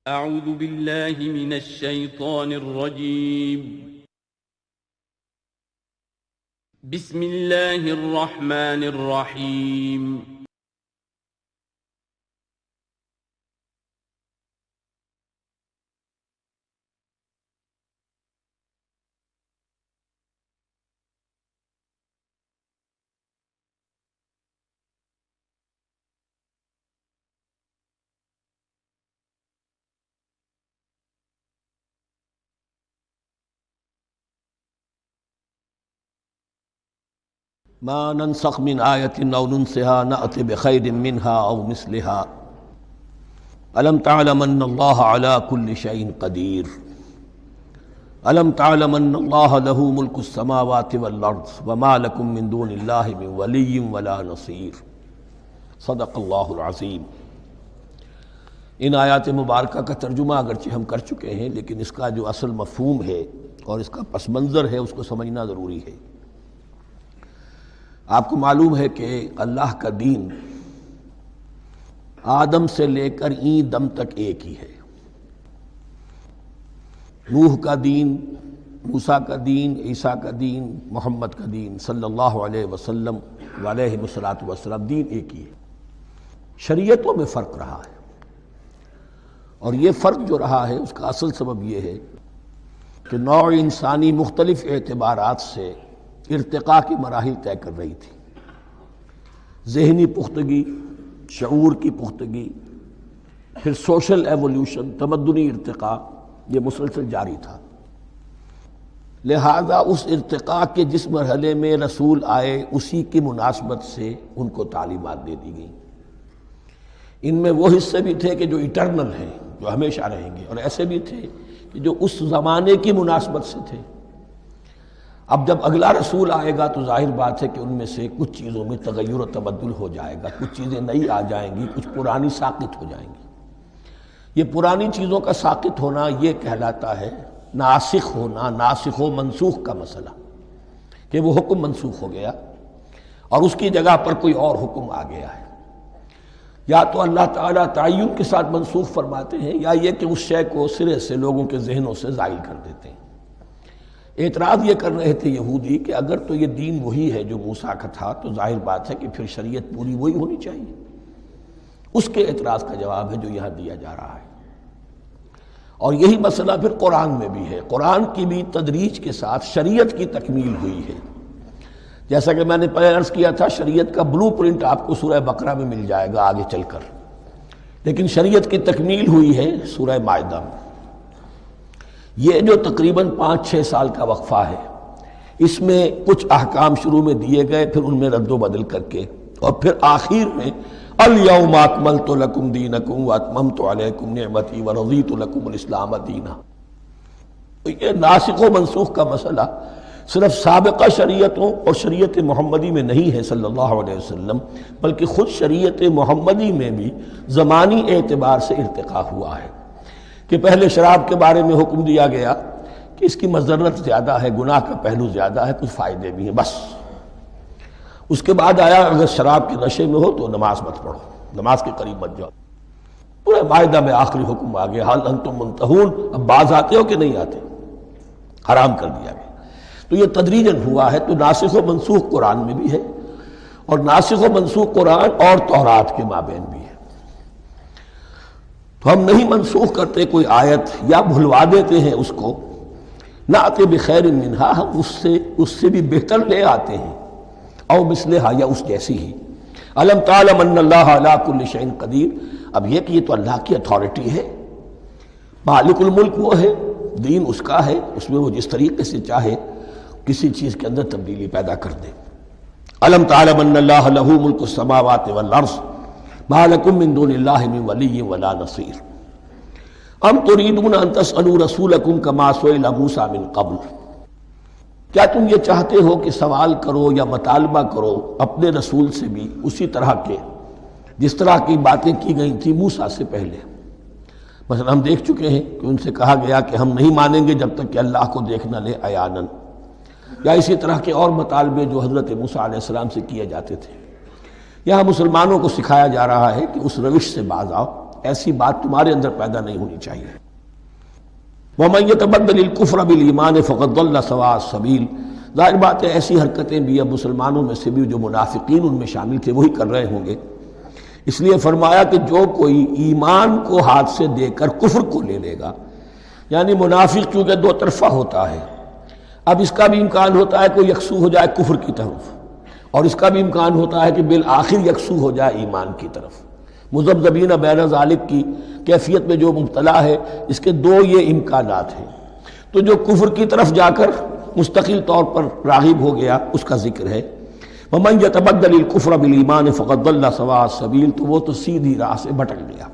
اعوذ باللہ من الشیطان الرجیم بسم اللہ الرحمن الرحیم ما ننسخ من آیۃ او ننسها نأت بخیر منها او مثلها الم تعلم ان اللہ علی کل شیء قدیر الم تعلم ان اللہ له ملک السماوات والارض وما لکم من دون اللہ من ولی ولا نصیر صدق اللہ العظیم۔ ان آیات مبارکہ کا ترجمہ اگرچہ ہم کر چکے ہیں، لیکن اس کا جو اصل مفہوم ہے اور اس کا پس منظر ہے اس کو سمجھنا ضروری ہے۔ آپ کو معلوم ہے کہ اللہ کا دین آدم سے لے کر این دم تک ایک ہی ہے۔ نوح کا دین، موسیٰ کا دین، عیسیٰ کا دین، محمد کا دین صلی اللہ علیہ وسلم علیہ الصلوۃ والسلام، دین ایک ہی ہے۔ شریعتوں میں فرق رہا ہے، اور یہ فرق جو رہا ہے اس کا اصل سبب یہ ہے کہ نوع انسانی مختلف اعتبارات سے ارتقاء کی مراحل طے کر رہی تھی۔ ذہنی پختگی، شعور کی پختگی، پھر سوشل ایولیوشن، تمدنی ارتقاء، یہ مسلسل جاری تھا۔ لہذا اس ارتقاء کے جس مرحلے میں رسول آئے اسی کی مناسبت سے ان کو تعلیمات دے دی گئیں۔ ان میں وہ حصے بھی تھے کہ جو ایٹرنل ہیں، جو ہمیشہ رہیں گے، اور ایسے بھی تھے کہ جو اس زمانے کی مناسبت سے تھے۔ اب جب اگلا رسول آئے گا تو ظاہر بات ہے کہ ان میں سے کچھ چیزوں میں تغیر و تبدل ہو جائے گا، کچھ چیزیں نئی آ جائیں گی، کچھ پرانی ساقط ہو جائیں گی۔ یہ پرانی چیزوں کا ساقط ہونا یہ کہلاتا ہے ناسخ ہونا، ناسخ و منسوخ کا مسئلہ، کہ وہ حکم منسوخ ہو گیا اور اس کی جگہ پر کوئی اور حکم آ گیا ہے۔ یا تو اللہ تعالیٰ تعین کے ساتھ منسوخ فرماتے ہیں، یا یہ کہ اس شے کو سرے سے لوگوں کے ذہنوں سے زائل کر دیتے ہیں۔ اعتراض یہ کر رہے تھے یہودی کہ اگر تو یہ دین وہی ہے جو موسیٰ کا تھا تو ظاہر بات ہے کہ پھر شریعت پوری وہی ہونی چاہیے۔ اس کے اعتراض کا جواب ہے جو یہاں دیا جا رہا ہے، اور یہی مسئلہ پھر قرآن میں بھی ہے۔ قرآن کی بھی تدریج کے ساتھ شریعت کی تکمیل ہوئی ہے۔ جیسا کہ میں نے پہلے عرض کیا تھا، شریعت کا بلو پرنٹ آپ کو سورہ بقرہ میں مل جائے گا آگے چل کر، لیکن شریعت کی تکمیل ہوئی ہے سورہ مائدہ میں۔ یہ جو تقریباً 5-6 سال کا وقفہ ہے، اس میں کچھ احکام شروع میں دیے گئے، پھر ان میں رد و بدل کر کے، اور پھر آخر میں الیوم اکملت لکم دینکم واتممت علیکم نعمتی ورضیت لکم الاسلام دینا۔ یہ ناسخ و منسوخ کا مسئلہ صرف سابقہ شریعتوں اور شریعت محمدی میں نہیں ہے صلی اللہ علیہ وسلم، بلکہ خود شریعت محمدی میں بھی زمانی اعتبار سے ارتقاء ہوا ہے۔ کہ پہلے شراب کے بارے میں حکم دیا گیا کہ اس کی مضرت زیادہ ہے، گناہ کا پہلو زیادہ ہے، کچھ فائدے بھی ہیں، بس۔ اس کے بعد آیا اگر شراب کے نشے میں ہو تو نماز مت پڑھو، نماز کے قریب مت جاؤ۔ پورے معاہدہ میں آخری حکم آ گیا، حل انتم منتہون، اب باز آتے ہو کہ نہیں آتے، حرام کر دیا گیا۔ تو یہ تدریجاً ہوا ہے۔ تو ناسخ و منسوخ قرآن میں بھی ہے، اور ناسخ و منسوخ قرآن اور تورات کے مابین بھی ہے۔ تو ہم نہیں منسوخ کرتے کوئی آیت یا بھلوا دیتے ہیں اس کو، نأت بخیر منہا، ہم اس سے بھی بہتر لے آتے ہیں، او مثلہا، یا اس جیسی ہی۔ الم تعلم ان اللہ علی کل شیء قدیر، اب یہ کہ یہ تو اللہ کی اتھارٹی ہے، مالک الملک وہ ہے، دین اس کا ہے، اس میں وہ جس طریقے سے چاہے کسی چیز کے اندر تبدیلی پیدا کر دے۔ الم تعلم ان اللہ لہ ملک السماوات والارض ما لکم من دون اللہ من ولی ولا نصیر ام تریدون ان تسألوا رسولکم کما سئل موسیٰ من قبل، کیا تم یہ چاہتے ہو کہ سوال کرو یا مطالبہ کرو اپنے رسول سے بھی اسی طرح کے جس طرح کی باتیں کی گئی تھی موسیٰ سے پہلے؟ مثلا ہم دیکھ چکے ہیں کہ ان سے کہا گیا کہ ہم نہیں مانیں گے جب تک کہ اللہ کو دیکھ نہ لے عیاناً، یا اسی طرح کے اور مطالبے جو حضرت موسیٰ علیہ السلام سے کیے جاتے تھے۔ یہاں مسلمانوں کو سکھایا جا رہا ہے کہ اس روش سے باز آؤ ایسی بات تمہارے اندر پیدا نہیں ہونی چاہیے۔ وَمَن يَتَبَدَّلِ الْكُفْرَ بِالْإِيمَانِ فَقَدْ ضَلَّ سَوَاءَ السَّبِيلِ۔ ظاہر بات ہے ایسی حرکتیں بھی اب مسلمانوں میں سے بھی جو منافقین ان میں شامل تھے وہی کر رہے ہوں گے، اس لیے فرمایا کہ جو کوئی ایمان کو ہاتھ سے دے کر کفر کو لے لے گا، یعنی منافق چونکہ دو طرفہ ہوتا ہے، اب اس کا بھی امکان ہوتا ہے کوئی یکسو ہو جائے کفر کی طرف، اور اس کا بھی امکان ہوتا ہے کہ بالآخر یکسو ہو جائے ایمان کی طرف۔ مذبذبین بین ذالک کی کیفیت میں جو مبتلا ہے، اس کے دو یہ امکانات ہیں۔ تو جو کفر کی طرف جا کر مستقل طور پر راغب ہو گیا اس کا ذکر ہے، وَمَن يَتَبَدَّلِ الْكُفْرَ بِالْإِيمَانِ فَقَدْ ضَلَّ سَوَاءَ السَّبِيلِ، تو وہ تو سیدھی راہ سے بھٹک گیا۔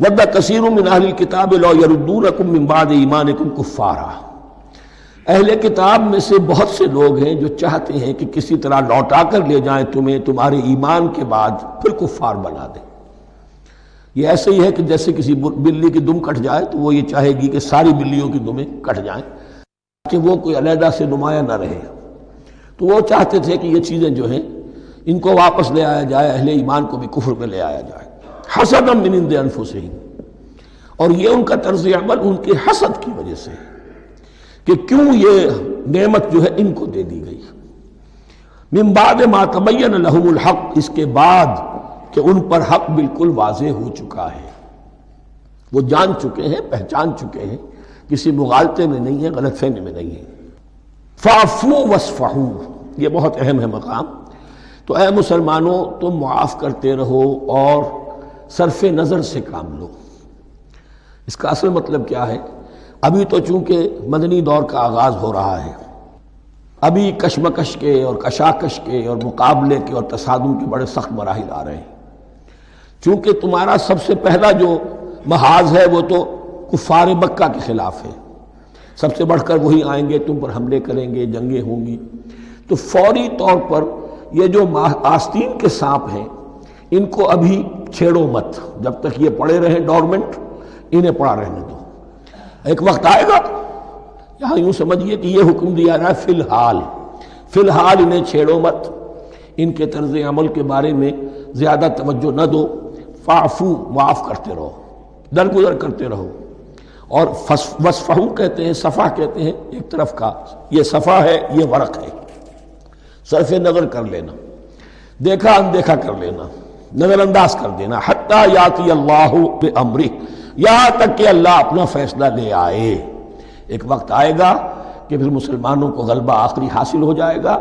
وَدَّ كَثِيرٌ مِّنْ أَهْلِ الْكِتَابِ لَوْ يَرُدُّونَكُم مِّن بَعْدِ إِيمَانِكُمْ كُفَّارًا، اہل کتاب میں سے بہت سے لوگ ہیں جو چاہتے ہیں کہ کسی طرح لوٹا کر لے جائیں تمہیں تمہارے ایمان کے بعد پھر کفار بنا دیں۔ یہ ایسے ہی ہے کہ جیسے کسی بلی کی دم کٹ جائے تو وہ یہ چاہے گی کہ ساری بلیوں کی دمیں کٹ جائیں کہ وہ کوئی علیحدہ سے نمایاں نہ رہے۔ تو وہ چاہتے تھے کہ یہ چیزیں جو ہیں ان کو واپس لے آیا جائے، اہل ایمان کو بھی کفر میں لے آیا جائے، حسدا من عند انفسہم، اور یہ ان کا طرز عمل ان کے حسد کی وجہ سے کہ کیوں یہ نعمت جو ہے ان کو دے دی گئی۔ من بعد ما تبین لہم الحق، اس کے بعد کہ ان پر حق بالکل واضح ہو چکا ہے، وہ جان چکے ہیں، پہچان چکے ہیں، کسی مغالطے میں نہیں ہے، غلط فہمی میں نہیں ہے۔ فاعفوا واصفحوا، یہ بہت اہم ہے مقام۔ تو اے مسلمانوں تم معاف کرتے رہو اور صرف نظر سے کام لو۔ اس کا اصل مطلب کیا ہے؟ ابھی تو چونکہ مدنی دور کا آغاز ہو رہا ہے، ابھی کشمکش کے اور کشاکش کے اور مقابلے کے اور تصادم کے بڑے سخت مراحل آ رہے ہیں۔ چونکہ تمہارا سب سے پہلا جو محاذ ہے وہ تو کفار مکہ کے خلاف ہے، سب سے بڑھ کر وہی آئیں گے، تم پر حملے کریں گے، جنگیں ہوں گی۔ تو فوری طور پر یہ جو آستین کے سانپ ہیں ان کو ابھی چھیڑو مت، جب تک یہ پڑے رہیں ڈورمنٹ، انہیں پڑا رہنے دو۔ ایک وقت آئے گا، یہاں یوں سمجھیے کہ یہ حکم دیا رہا ہے فی الحال انہیں چھیڑو مت، ان کے طرز عمل کے بارے میں زیادہ توجہ نہ دو، فاعفو، معاف کرتے رہو، درگزر کرتے رہو۔ اور وصفحو کہتے ہیں، صفح کہتے ہیں ایک طرف کا، یہ صفح ہے، یہ ورق ہے، صرف نظر کر لینا، دیکھا اندیکھا کر لینا، نظر انداز کر دینا، حتی یاتی اللہ بامرہ، یہاں تک کہ اللہ اپنا فیصلہ لے آئے۔ ایک وقت آئے گا کہ پھر مسلمانوں کو غلبہ آخری حاصل ہو جائے گا،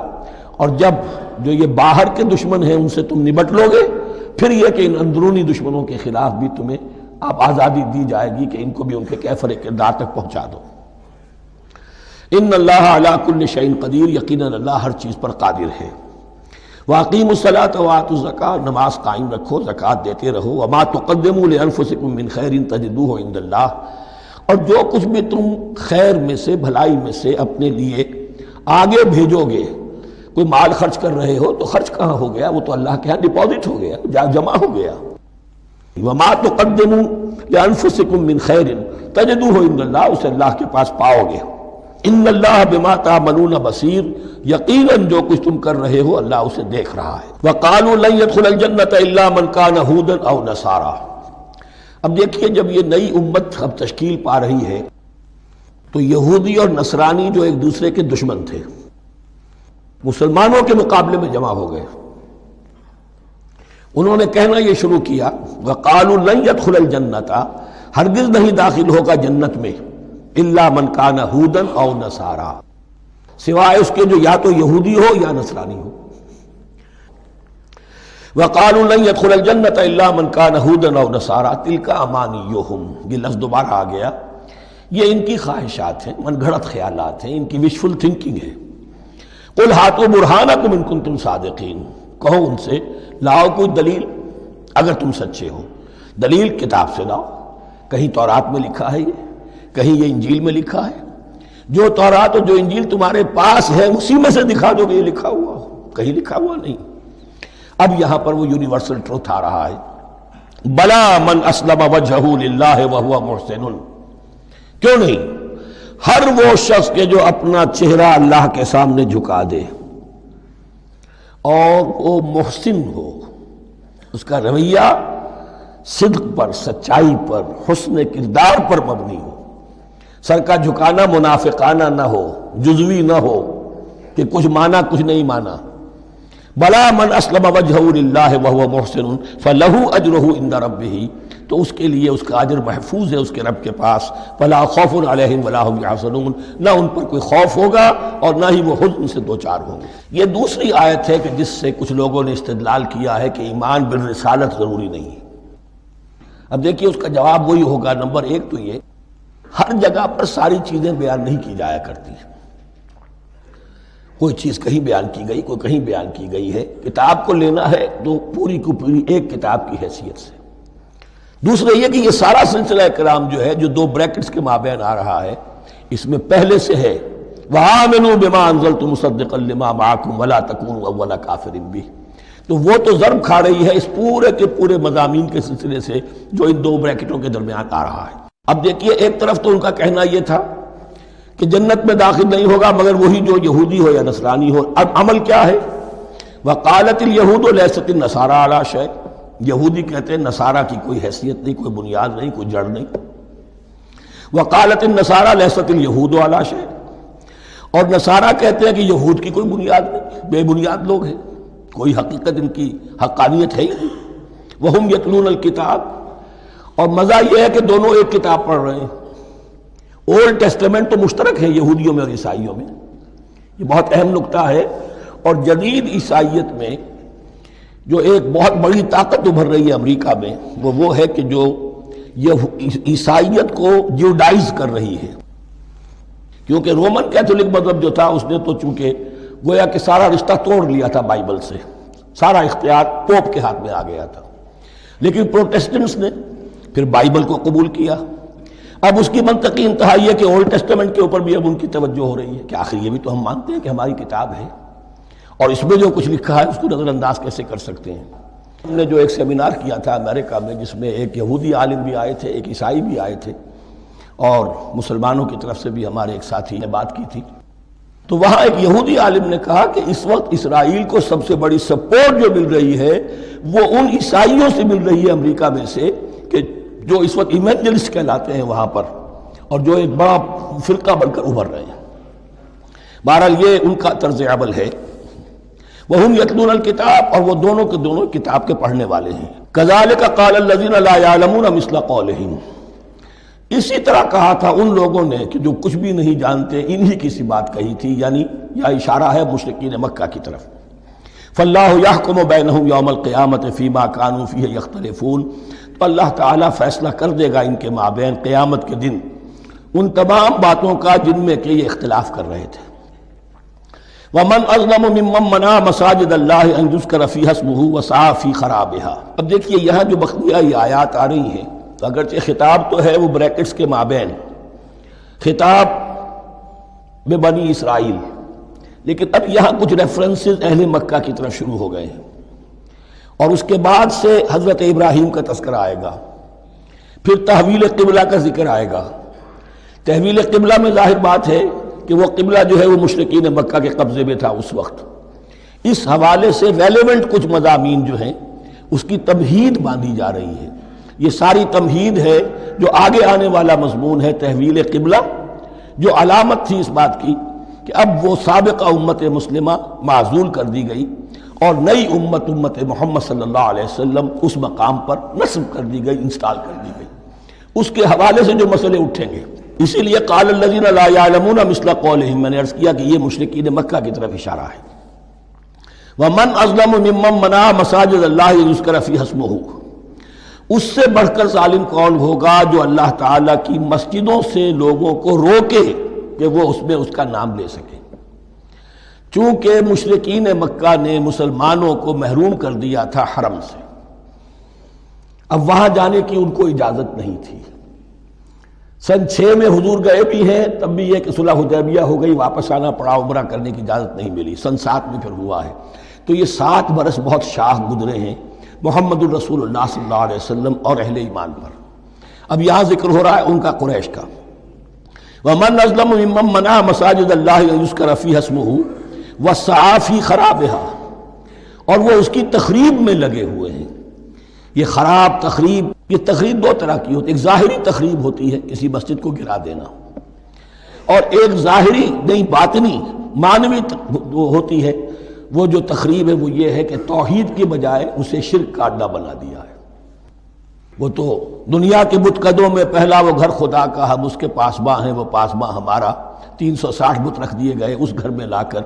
اور جب جو یہ باہر کے دشمن ہیں ان سے تم نبٹ لو گے، پھر یہ کہ ان اندرونی دشمنوں کے خلاف بھی تمہیں اب آزادی دی جائے گی کہ ان کو بھی ان کے کیفر کردار تک پہنچا دو۔ ان اللہ علی کل شیء قدیر، یقیناً اللہ ہر چیز پر قادر ہے۔ واقیموا الصلاۃ وآتوا الزکاۃ، نماز قائم رکھو، زکوٰۃ دیتے رہو۔ وما تقدموا لانفسکم من خیر تجدوہ عند اللہ، اور جو کچھ بھی تم خیر میں سے، بھلائی میں سے اپنے لیے آگے بھیجو گے، کوئی مال خرچ کر رہے ہو تو خرچ کہاں ہو گیا؟ وہ تو اللہ کے ہاں ڈپازٹ ہو گیا، جمع ہو گیا۔ وما تقدموا لانفسکم من خیر تجدوہ عند اللہ، اسے اللہ کے پاس پاؤ گے۔ ان اللہ بما تعملون بصیر، یقیناً جو کچھ تم کر رہے ہو اللہ اسے دیکھ رہا ہے۔ وقالوا لن يدخل الجنۃ الا من كان هودا او نصارى۔ اب دیکھیے جب یہ نئی امت اب تشکیل پا رہی ہے تو یہودی اور نصرانی جو ایک دوسرے کے دشمن تھے مسلمانوں کے مقابلے میں جمع ہو گئے، انہوں نے کہنا یہ شروع کیا، وقالوا لن يدخل الجنۃ، ہرگز نہیں داخل ہوگا جنت میں، الا من کان ہودا او نصارا، سوائے اس کے جو یا تو یہودی ہو یا نصرانی ہو۔ وقالوا لن يدخل الجنۃ الا من کان ہودا او نصارا تلک امانیہم، یہ لفظ دوبارہ آ گیا، یہ ان کی خواہشات ہیں، من گھڑت خیالات ہیں، ان کی وشفل تھنکنگ ہے۔ قل ہاتوا برہانکم ان کنتم صادقین، کہو ان سے لاؤ کوئی دلیل اگر تم سچے ہو، دلیل کتاب سے لاؤ، کہیں تورات میں لکھا ہے یہ، کہیں یہ انجیل میں لکھا ہے، جو تورات اور جو انجیل تمہارے پاس ہے اسی میں سے دکھا دو کہ یہ لکھا ہوا ہو، کہیں لکھا ہوا نہیں۔ اب یہاں پر وہ یونیورسل ٹروتھ آ رہا ہے، بلا من اسلم وجہہ للہ وہو محسن، کیوں نہیں، ہر وہ شخص کے جو اپنا چہرہ اللہ کے سامنے جھکا دے اور وہ محسن ہو، اس کا رویہ صدق پر، سچائی پر، حسن کردار پر مبنی ہو، سر کا جھکانا منافقانہ نہ ہو، جزوی نہ ہو کہ کچھ مانا کچھ نہیں مانا۔ بلا من اسلم وجہہ للہ وہو محسن فلہ اجرہ عند ربہ، تو اس کے لیے اس کا اجر محفوظ ہے اس کے رب کے پاس۔ فلا خوف علیہم ولا هم یحزنون، نہ ان پر کوئی خوف ہوگا اور نہ ہی وہ حزن سے دوچار ہوں گے۔ یہ دوسری آیت ہے کہ جس سے کچھ لوگوں نے استدلال کیا ہے کہ ایمان بالرسالت ضروری نہیں ہے۔ اب دیکھیے اس کا جواب وہی ہوگا، نمبر ایک تو یہ، ہر جگہ پر ساری چیزیں بیان نہیں کی جایا کرتی، کوئی چیز کہیں بیان کی گئی، کوئی کہیں بیان کی گئی ہے۔ کتاب کو لینا ہے تو پوری کو پوری ایک کتاب کی حیثیت سے۔ دوسرا یہ کہ یہ سارا سلسلہ کرام جو ہے، جو دو بریکٹس کے مابین آ رہا ہے، اس میں پہلے سے ہے وَآمِنُوا بِمَا أَنزَلْتُ مُصَدِّقًا لِمَا مَعَكُمْ وَلَا تَكُونُوا أَوَّلَ كَافِرٍ بِهِ، تو وہ تو ضرب کھا رہی ہے اس پورے کے پورے مضامین کے سلسلے سے جو ان دو بریکٹوں کے درمیان آ رہا ہے۔ اب دیکھیے ایک طرف تو ان کا کہنا یہ تھا کہ جنت میں داخل نہیں ہوگا مگر وہی جو یہودی ہو یا نصرانی ہو۔ اب عمل کیا ہے؟ وَقَالَتِ الْيَهُودُ لَيْسَتِ النَّصَارَىٰ عَلَىٰ شَيْءٍ، یہودی کہتے ہیں نصارہ کی کوئی حیثیت نہیں، کوئی بنیاد نہیں، کوئی جڑ نہیں۔ وَقَالَتِ النَّصَارَىٰ لَيْسَتِ الْيَهُودُ عَلَىٰ شَيْءٍ، اور نصارہ کہتے ہیں کہ یہود کی کوئی بنیاد نہیں، بے بنیاد لوگ ہیں، کوئی حقیقت ان کی حقانیت ہے ہی نہیں۔ وَهُمْ يَتْلُونَ الْكِتَابَ، اور مزہ یہ ہے کہ دونوں ایک کتاب پڑھ رہے ہیں۔ اولڈ ٹیسٹمنٹ تو مشترک ہے یہودیوں میں اور عیسائیوں میں، یہ بہت اہم نکتہ ہے۔ اور جدید عیسائیت میں جو ایک بہت بڑی طاقت ابھر رہی ہے امریکہ میں، وہ ہے کہ جو یہ عیسائیت کو جیوڈائز کر رہی ہے، کیونکہ رومن کیتھولک مذہب جو تھا اس نے تو چونکہ گویا کہ سارا رشتہ توڑ لیا تھا بائبل سے، سارا اختیار پوپ کے ہاتھ میں آ گیا تھا، لیکن پروٹیسٹنٹس نے پھر بائبل کو قبول کیا۔ اب اس کی منطقی انتہا یہ کہ اولڈ ٹیسٹمنٹ کے اوپر بھی اب ان کی توجہ ہو رہی ہے کہ آخر یہ بھی تو ہم مانتے ہیں کہ ہماری کتاب ہے، اور اس میں جو کچھ لکھا ہے اس کو نظر انداز کیسے کر سکتے ہیں۔ ہم نے جو ایک سیمینار کیا تھا امریکہ میں، جس میں ایک یہودی عالم بھی آئے تھے، ایک عیسائی بھی آئے تھے، اور مسلمانوں کی طرف سے بھی ہمارے ایک ساتھی نے بات کی تھی، تو وہاں ایک یہودی عالم نے کہا کہ اس وقت اسرائیل کو سب سے بڑی سپورٹ جو مل رہی ہے وہ ان عیسائیوں سے مل رہی ہے امریکہ میں سے، کہ جو اس وقت ایونجلسٹ کہلاتے ہیں وہاں پر، اور جو ایک بڑا فرقہ بن کر ابھر رہے ہیں۔ بہرحال یہ ان کا طرز عمل ہے۔ وَهُمْ يَتْلُونَ الْكِتَابَ، اور وہ دونوں کے دونوں کتاب کے پڑھنے والے ہیں۔ كَذَلِكَ قَالَ الَّذِينَ لَا يَعْلَمُونَ مِثْلَ قَوْلِهِمْ، اسی طرح کہا تھا ان لوگوں نے کہ جو کچھ بھی نہیں جانتے انہی کی سی بات کہی تھی، یعنی یہ اشارہ ہے مشرکین مکہ کی طرف۔ فَاللَّهُ يَحْكُمُ بَيْنَهُمْ يَوْمَ الْقِيَامَةِ فِيمَا كَانُوا فِيهِ يَخْتَلِفُونَ، تو اللہ تعالیٰ فیصلہ کر دے گا ان کے مابین قیامت کے دن ان تمام باتوں کا جن میں کہ یہ اختلاف کر رہے تھے۔ وَمَنْ أَظْلَمُ مِمَّنْ مَنَعَ مَسَاجِدَ اللَّهِ أَنْ يُذْكَرَ فِيهَا اسْمُهُ وَسَعَىٰ فِي خَرَابِهَا۔ اب دیکھیے یہاں جو بقیہ یہ آیات آ رہی ہیں، تو اگرچہ خطاب تو ہے وہ بریکٹس کے مابین، خطاب میں بنی اسرائیل، لیکن اب یہاں کچھ ریفرنسز اہل مکہ کی طرف شروع ہو گئے ہیں، اور اس کے بعد سے حضرت ابراہیم کا تذکرہ آئے گا، پھر تحویل قبلہ کا ذکر آئے گا۔ تحویل قبلہ میں ظاہر بات ہے کہ وہ قبلہ جو ہے وہ مشرکین مکہ کے قبضے میں تھا اس وقت۔ اس حوالے سے ریلیونٹ کچھ مضامین جو ہیں اس کی تمہید باندھی جا رہی ہے۔ یہ ساری تمہید ہے جو آگے آنے والا مضمون ہے تحویل قبلہ، جو علامت تھی اس بات کی کہ اب وہ سابقہ امت مسلمہ معزول کر دی گئی اور نئی امت محمد صلی اللہ علیہ وسلم اس مقام پر نصب کر دی گئی، انسٹال کر دی گئی۔ اس کے حوالے سے جو مسئلے اٹھیں گے، اسی لیے قال الذین لا یعلمون مثل قولہم، میں نے عرض کیا کہ یہ مشرکین مکہ کی طرف اشارہ ہے۔ ومن اظلم ممن منع مساجد اللہ یذکر فیہا اسمہ، اس سے بڑھ کر ظالم کون ہوگا جو اللہ تعالیٰ کی مسجدوں سے لوگوں کو روکے کہ وہ اس میں اس کا نام لے سکے۔ چونکہ مشرکین مکہ نے مسلمانوں کو محروم کر دیا تھا حرم سے، اب وہاں جانے کی ان کو اجازت نہیں تھی۔ سن 6 میں حضور گئے بھی ہیں، تب بھی یہ کہ صلح حدیبیہ ہو گئی، واپس آنا پڑا، عمرہ کرنے کی اجازت نہیں ملی۔ سن 7 میں پھر ہوا ہے، تو یہ 7 برس بہت شاہ گزرے ہیں محمد الرسول اللہ صلی اللہ علیہ وسلم اور اہل ایمان پر۔ اب یہاں ذکر ہو رہا ہے ان کا قریش کا۔ وَمَنْ أَظْلَمُ مِمَّنْ مَنَعَ مَسَاجِدَ اللَّهِ أَنْ يُذْكَرَ فِيهَا اسْمُهُ وَسَعَىٰ فِي خَرَابِهَا، اور وہ اس کی تخریب میں لگے ہوئے ہیں۔ یہ خراب تخریب، یہ تخریب دو طرح کی ہوتی ہے، ایک ظاہری تخریب ہوتی ہے کسی مسجد کو گرا دینا، اور ایک ظاہری نہیں باطنی معنوی ہوتی ہے۔ وہ جو تخریب ہے وہ یہ ہے کہ توحید کی بجائے اسے شرک کا اڈا بنا دیا ہے۔ وہ تو دنیا کے بت قدوں میں پہلا وہ گھر خدا کا، ہم اس کے پاسباں ہیں، وہ پاسباں ہمارا، 360 بت رکھ دیے گئے اس گھر میں لا کر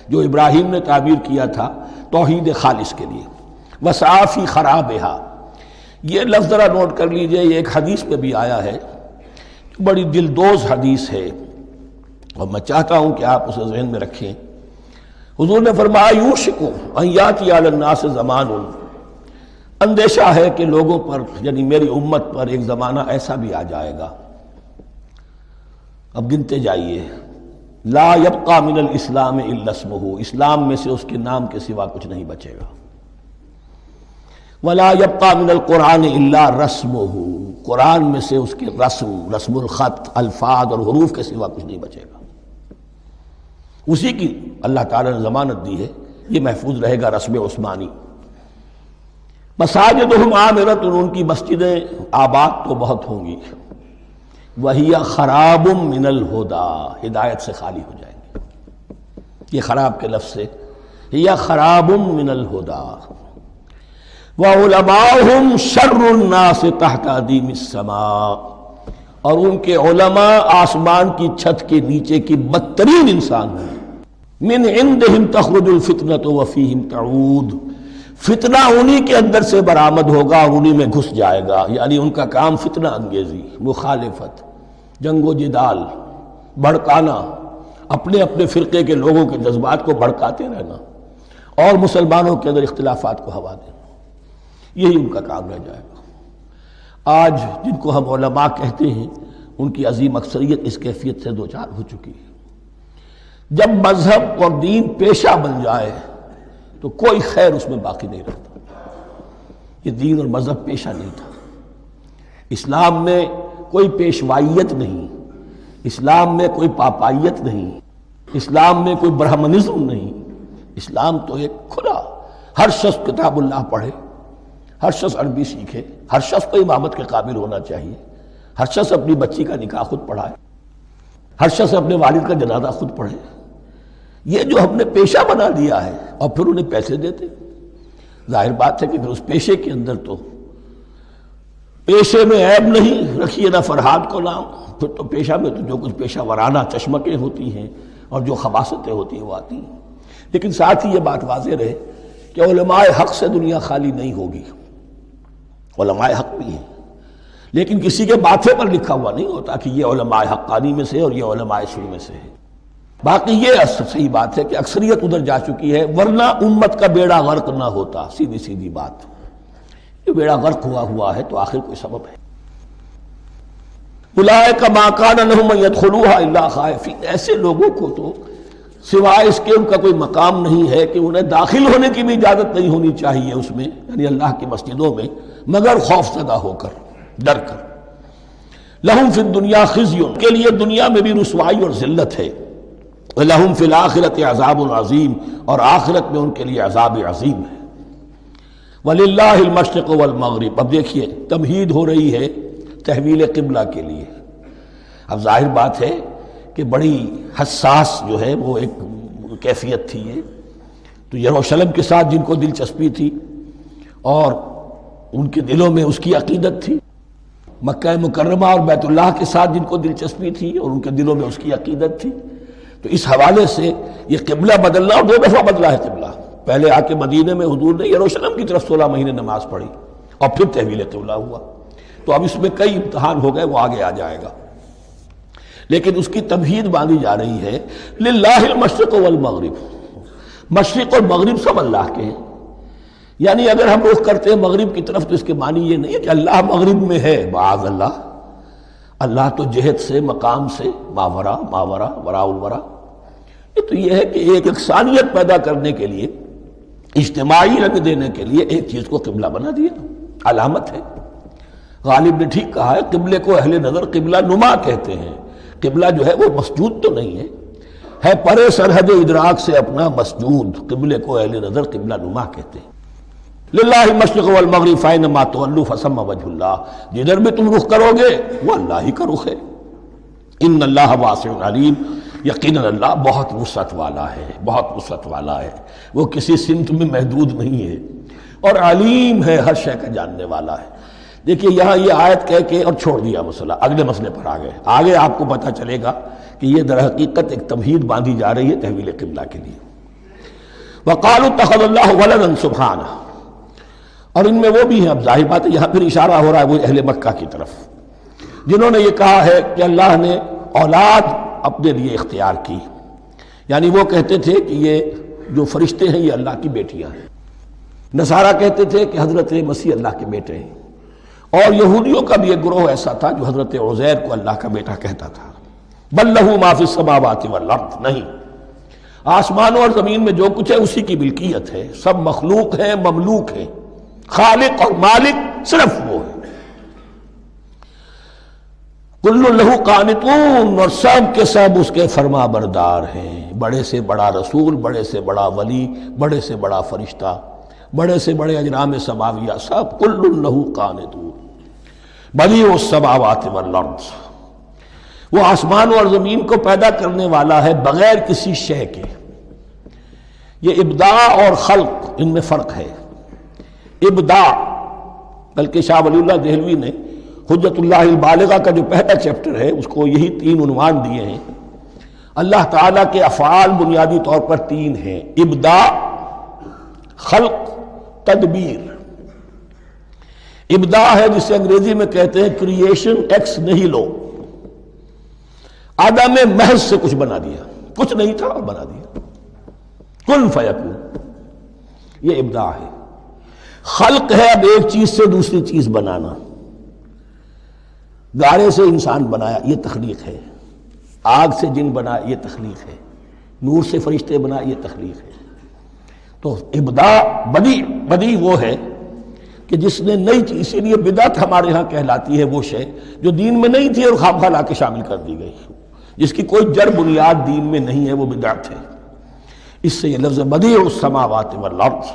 جو ابراہیم نے تعبیر کیا تھا توحید خالص کے لیے۔ وَسَعَىٰ فِي خَرَابِهَا، یہ لفظ ذرا نوٹ کر لیجئے، یہ ایک حدیث میں بھی آیا ہے، بڑی دلدوز حدیث ہے، اور میں چاہتا ہوں کہ آپ اسے ذہن میں رکھیں۔ حضور نے فرمایا یوشک ان یاتی علی الناس زمان، اندیشہ ہے کہ لوگوں پر یعنی میری امت پر ایک زمانہ ایسا بھی آ جائے گا، اب گنتے جائیے، لا یبقى من الاسلام الا اسمہ، اسلام میں سے اس کے نام کے سوا کچھ نہیں بچے گا، ولا یبقى من القرآن الا رسمہ، قرآن میں سے اس کے رسم الخط، الفاظ اور حروف کے سوا کچھ نہیں بچے گا، اسی کی اللہ تعالیٰ نے ضمانت دی ہے، یہ محفوظ رہے گا رسم عثمانی۔ مساجدہم عامرۃ، ان کی مسجدیں آباد تو بہت ہوں گی، وہی خراب من الہدی، ہدایت سے خالی ہو جائیں گی، یہ خراب کے لفظ سے، ہی خراب من الہدی، وعلماؤہم شر الناس تحت ادیم السماء، اور ان کے علماء آسمان کی چھت کے نیچے کی بدترین انسان ہیں، من عندہم تخرج الفتنۃ وفیہم تعود، فتنہ انہی کے اندر سے برآمد ہوگا اور انہی میں گھس جائے گا، یعنی ان کا کام فتنہ انگیزی، مخالفت، جنگ و جدال، بھڑکانا، اپنے اپنے فرقے کے لوگوں کے جذبات کو بھڑکاتے رہنا اور مسلمانوں کے اندر اختلافات کو ہوا دینا، یہی ان کا کام رہ جائے گا۔ آج جن کو ہم علماء کہتے ہیں ان کی عظیم اکثریت اس کیفیت سے دوچار ہو چکی ہے۔ جب مذہب اور دین پیشہ بن جائے تو کوئی خیر اس میں باقی نہیں رہتا۔ یہ دین اور مذہب پیشہ نہیں تھا، اسلام میں کوئی پیشوائیت نہیں، اسلام میں کوئی پاپائیت نہیں، اسلام میں کوئی برہمنزم نہیں، اسلام تو ایک کھلا، ہر شخص کتاب اللہ پڑھے، ہر شخص عربی سیکھے، ہر شخص کو امامت کے قابل ہونا چاہیے، ہر شخص اپنی بچی کا نکاح خود پڑھائے، ہر شخص اپنے والد کا جنازہ خود پڑھے۔ یہ جو ہم نے پیشہ بنا دیا ہے اور پھر انہیں پیسے دیتے، ظاہر بات ہے کہ پھر اس پیشے کے اندر تو پیشے میں عیب نہیں، رکھیے نہ فرہاد کو نام، پھر تو پیشہ میں تو جو کچھ پیشہ ورانہ چشمکیں ہوتی ہیں اور جو خباثتیں ہوتی ہیں وہ آتی ہیں۔ لیکن ساتھ ہی یہ بات واضح رہے کہ علماء حق سے دنیا خالی نہیں ہوگی، علماء حق بھی ہیں، لیکن کسی کے ماتھے پر لکھا ہوا نہیں ہوتا کہ یہ علماء حقانی میں سے اور یہ علماء سوء میں سے ہے۔ باقی یہ صحیح بات ہے کہ اکثریت ادھر جا چکی ہے، ورنہ امت کا بیڑا غرق نہ ہوتا، سیدھی سیدھی بات، یہ بیڑا غرق ہوا ہے تو آخر کوئی سبب ہے۔ اولئک ما کان لہم ان یدخلوها الا خائفین، ایسے لوگوں کو تو سوائے اس کے ان کا کوئی مقام نہیں ہے کہ انہیں داخل ہونے کی بھی اجازت نہیں ہونی چاہیے اس میں، یعنی اللہ کی مسجدوں میں، مگر خوف زدہ ہو کر، ڈر کر۔ لہم فی الدنیا خزی، کے لیے دنیا میں بھی رسوائی اور ذلت ہے، وَلَهُمْ فِي الْآخِرَةِ عَذَابٌ عَظِيمٌ، اور آخرت میں ان کے لیے عذاب عظیم ہے۔ وَلِلَّهِ الْمَشْرِقُ وَالْمَغْرِبُ، اب دیکھیے تمہید ہو رہی ہے تحویل قبلہ کے لیے۔ اب ظاہر بات ہے کہ بڑی حساس جو ہے وہ ایک کیفیت تھی یہ، تو یروشلم کے ساتھ جن کو دلچسپی تھی اور ان کے دلوں میں اس کی عقیدت تھی، مکہ مکرمہ اور بیت اللہ کے ساتھ جن کو دلچسپی تھی اور ان کے دلوں میں اس کی عقیدت تھی، تو اس حوالے سے یہ قبلہ بدلنا، اور 2 دفعہ بدلا ہے قبلہ، پہلے آ کے مدینے میں حضور نے یروشلم کی طرف 16 مہینے نماز پڑھی اور پھر تحویل قبلہ ہوا، تو اب اس میں کئی امتحان ہو گئے، وہ آگے آ جائے گا، لیکن اس کی تمہید باندھی جا رہی ہے۔ للہ المشرق والمغرب، مشرق اور مغرب سب اللہ کے ہیں، یعنی اگر ہم رخ کرتے ہیں مغرب کی طرف تو اس کے معنی یہ نہیں ہے کہ اللہ مغرب میں ہے، معاذ اللہ، اللہ تو جہت سے، مقام سے، ماورا وراء الورا، یہ تو یہ ہے کہ ایک یکسانیت پیدا کرنے کے لیے، اجتماعی رنگ دینے کے لیے ایک چیز کو قبلہ بنا دیا، علامت ہے۔ غالب نے ٹھیک کہا ہے، قبلے کو اہل نظر قبلہ نما کہتے ہیں، قبلہ جو ہے وہ مسجود تو نہیں ہے پرے سرحد ادراک سے اپنا مسجود، قبلے کو اہل نظر قبلہ نما کہتے ہیں۔ للہ المشرق والمغرب فینما تولوا فثم وجہ اللہ، جدھر بھی تم رخ کرو گے وہ اللہ ہی کا رخ ہے۔ ان اللہ واسع علیم، یقیناً اللہ بہت وسعت والا ہے، بہت وسعت والا ہے، وہ کسی سمت میں محدود نہیں ہے، اور علیم ہے، ہر شے کا جاننے والا ہے۔ دیکھیے یہاں یہ آیت کہہ کے اور چھوڑ دیا مسئلہ، اگلے مسئلے پر آ گئے۔ آگے آپ کو پتہ چلے گا کہ یہ در حقیقت ایک تمہید باندھی جا رہی ہے تحویل قبلہ کے لیے۔ وقالوا اتخذ اللہ ولدا سبحانہ، اور ان میں وہ بھی ہیں، اب ظاہر بات ہے یہاں پھر اشارہ ہو رہا ہے وہ اہل مکہ کی طرف، جنہوں نے یہ کہا ہے کہ اللہ نے اولاد اپنے لیے اختیار کی، یعنی وہ کہتے تھے کہ یہ جو فرشتے ہیں یہ اللہ کی بیٹیاں ہیں، نصارہ کہتے تھے کہ حضرت مسیح اللہ کے بیٹے ہیں، اور یہودیوں کا بھی ایک گروہ ایسا تھا جو حضرت عزیر کو اللہ کا بیٹا کہتا تھا۔ بل لہ ما فی السماوات والارض، نہیں، آسمانوں اور زمین میں جو کچھ ہے اسی کی ملکیت ہے، سب مخلوق ہیں، مملوک ہیں، خالق اور مالک صرف وہ ہے۔ کل لہ قانتون، اور سب کے سب اس کے فرما بردار ہیں، بڑے سے بڑا رسول، بڑے سے بڑا ولی، بڑے سے بڑا فرشتہ، بڑے سے بڑے اجرام سماویہ، سب کل لہ قانتون۔ بدیع السماوات والارض، وہ آسمان اور زمین کو پیدا کرنے والا ہے بغیر کسی شے کے۔ یہ ابداع اور خلق، ان میں فرق ہے۔ ابداع، بلکہ شاہ ولی اللہ دہلوی نے حجت اللہ البالغہ کا جو پہلا چیپٹر ہے اس کو یہی 3 عنوان دیے ہیں۔ اللہ تعالیٰ کے افعال بنیادی طور پر 3 ہیں، ابداع، خلق، تدبیر۔ ابداع ہے جسے انگریزی میں کہتے ہیں کریشن ایکس نہیلو، عدم محض سے کچھ بنا دیا، کچھ نہیں تھا اور بنا دیا، کن فیکون، یہ ابداع ہے۔ خلق ہے اب ایک چیز سے دوسری چیز بنانا، گارے سے انسان بنایا، یہ تخلیق ہے، آگ سے جن بنایا، یہ تخلیق ہے، نور سے فرشتے بنایا، یہ تخلیق ہے۔ تو ابداع، بدیع وہ ہے کہ جس نے نئی چیز، اسی لیے بدعت ہمارے ہاں کہلاتی ہے وہ شے جو دین میں نہیں تھی اور خواہ لا کے شامل کر دی گئی، جس کی کوئی جڑ بنیاد دین میں نہیں ہے، وہ بدعت ہے۔ اس سے یہ لفظ بدیع السماوات والارض،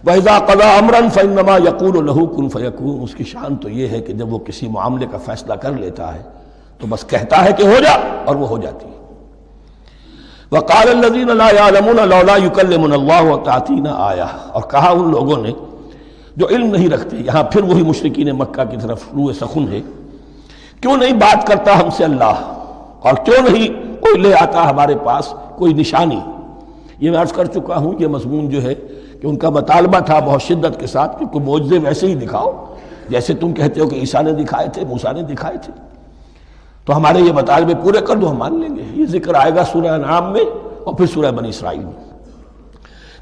وَإِذَا قَضَىٰ أَمْرًا فَإِنَّمَا يَقُولُ لَهُ كُن فَيَكُونُ، اس کی شان تو یہ ہے کہ جب وہ کسی معاملے کا فیصلہ کر لیتا ہے تو بس کہتا ہے کہ ہو جا، اور وہ ہو جاتی ہے۔ وَقَالَ الَّذِينَ لَا يَعْلَمُونَ لَوْلَا يُكَلِّمُنَا اللَّهُ وَتَأْتِينَا آیَةٌ، اور کہا ان لوگوں نے جو علم نہیں رکھتے، یہاں پھر وہی مشرکین مکہ کی طرف روح سخن ہے، کیوں نہیں بات کرتا ہم سے اللہ، اور کیوں نہیں کوئی لے آتا ہمارے پاس کوئی نشانی۔ یہ میں عرض کر چکا ہوں، یہ مضمون جو ہے کہ ان کا مطالبہ تھا بہت شدت کے ساتھ کہ کوئی معجزے ویسے ہی دکھاؤ جیسے تم کہتے ہو کہ عیسیٰ نے دکھائے تھے، موسیٰ نے دکھائے تھے، تو ہمارے یہ مطالبے پورے کر دو، ہم مان لیں گے۔ یہ ذکر آئے گا سورہ انعام میں اور پھر سورہ بنی اسرائیل میں۔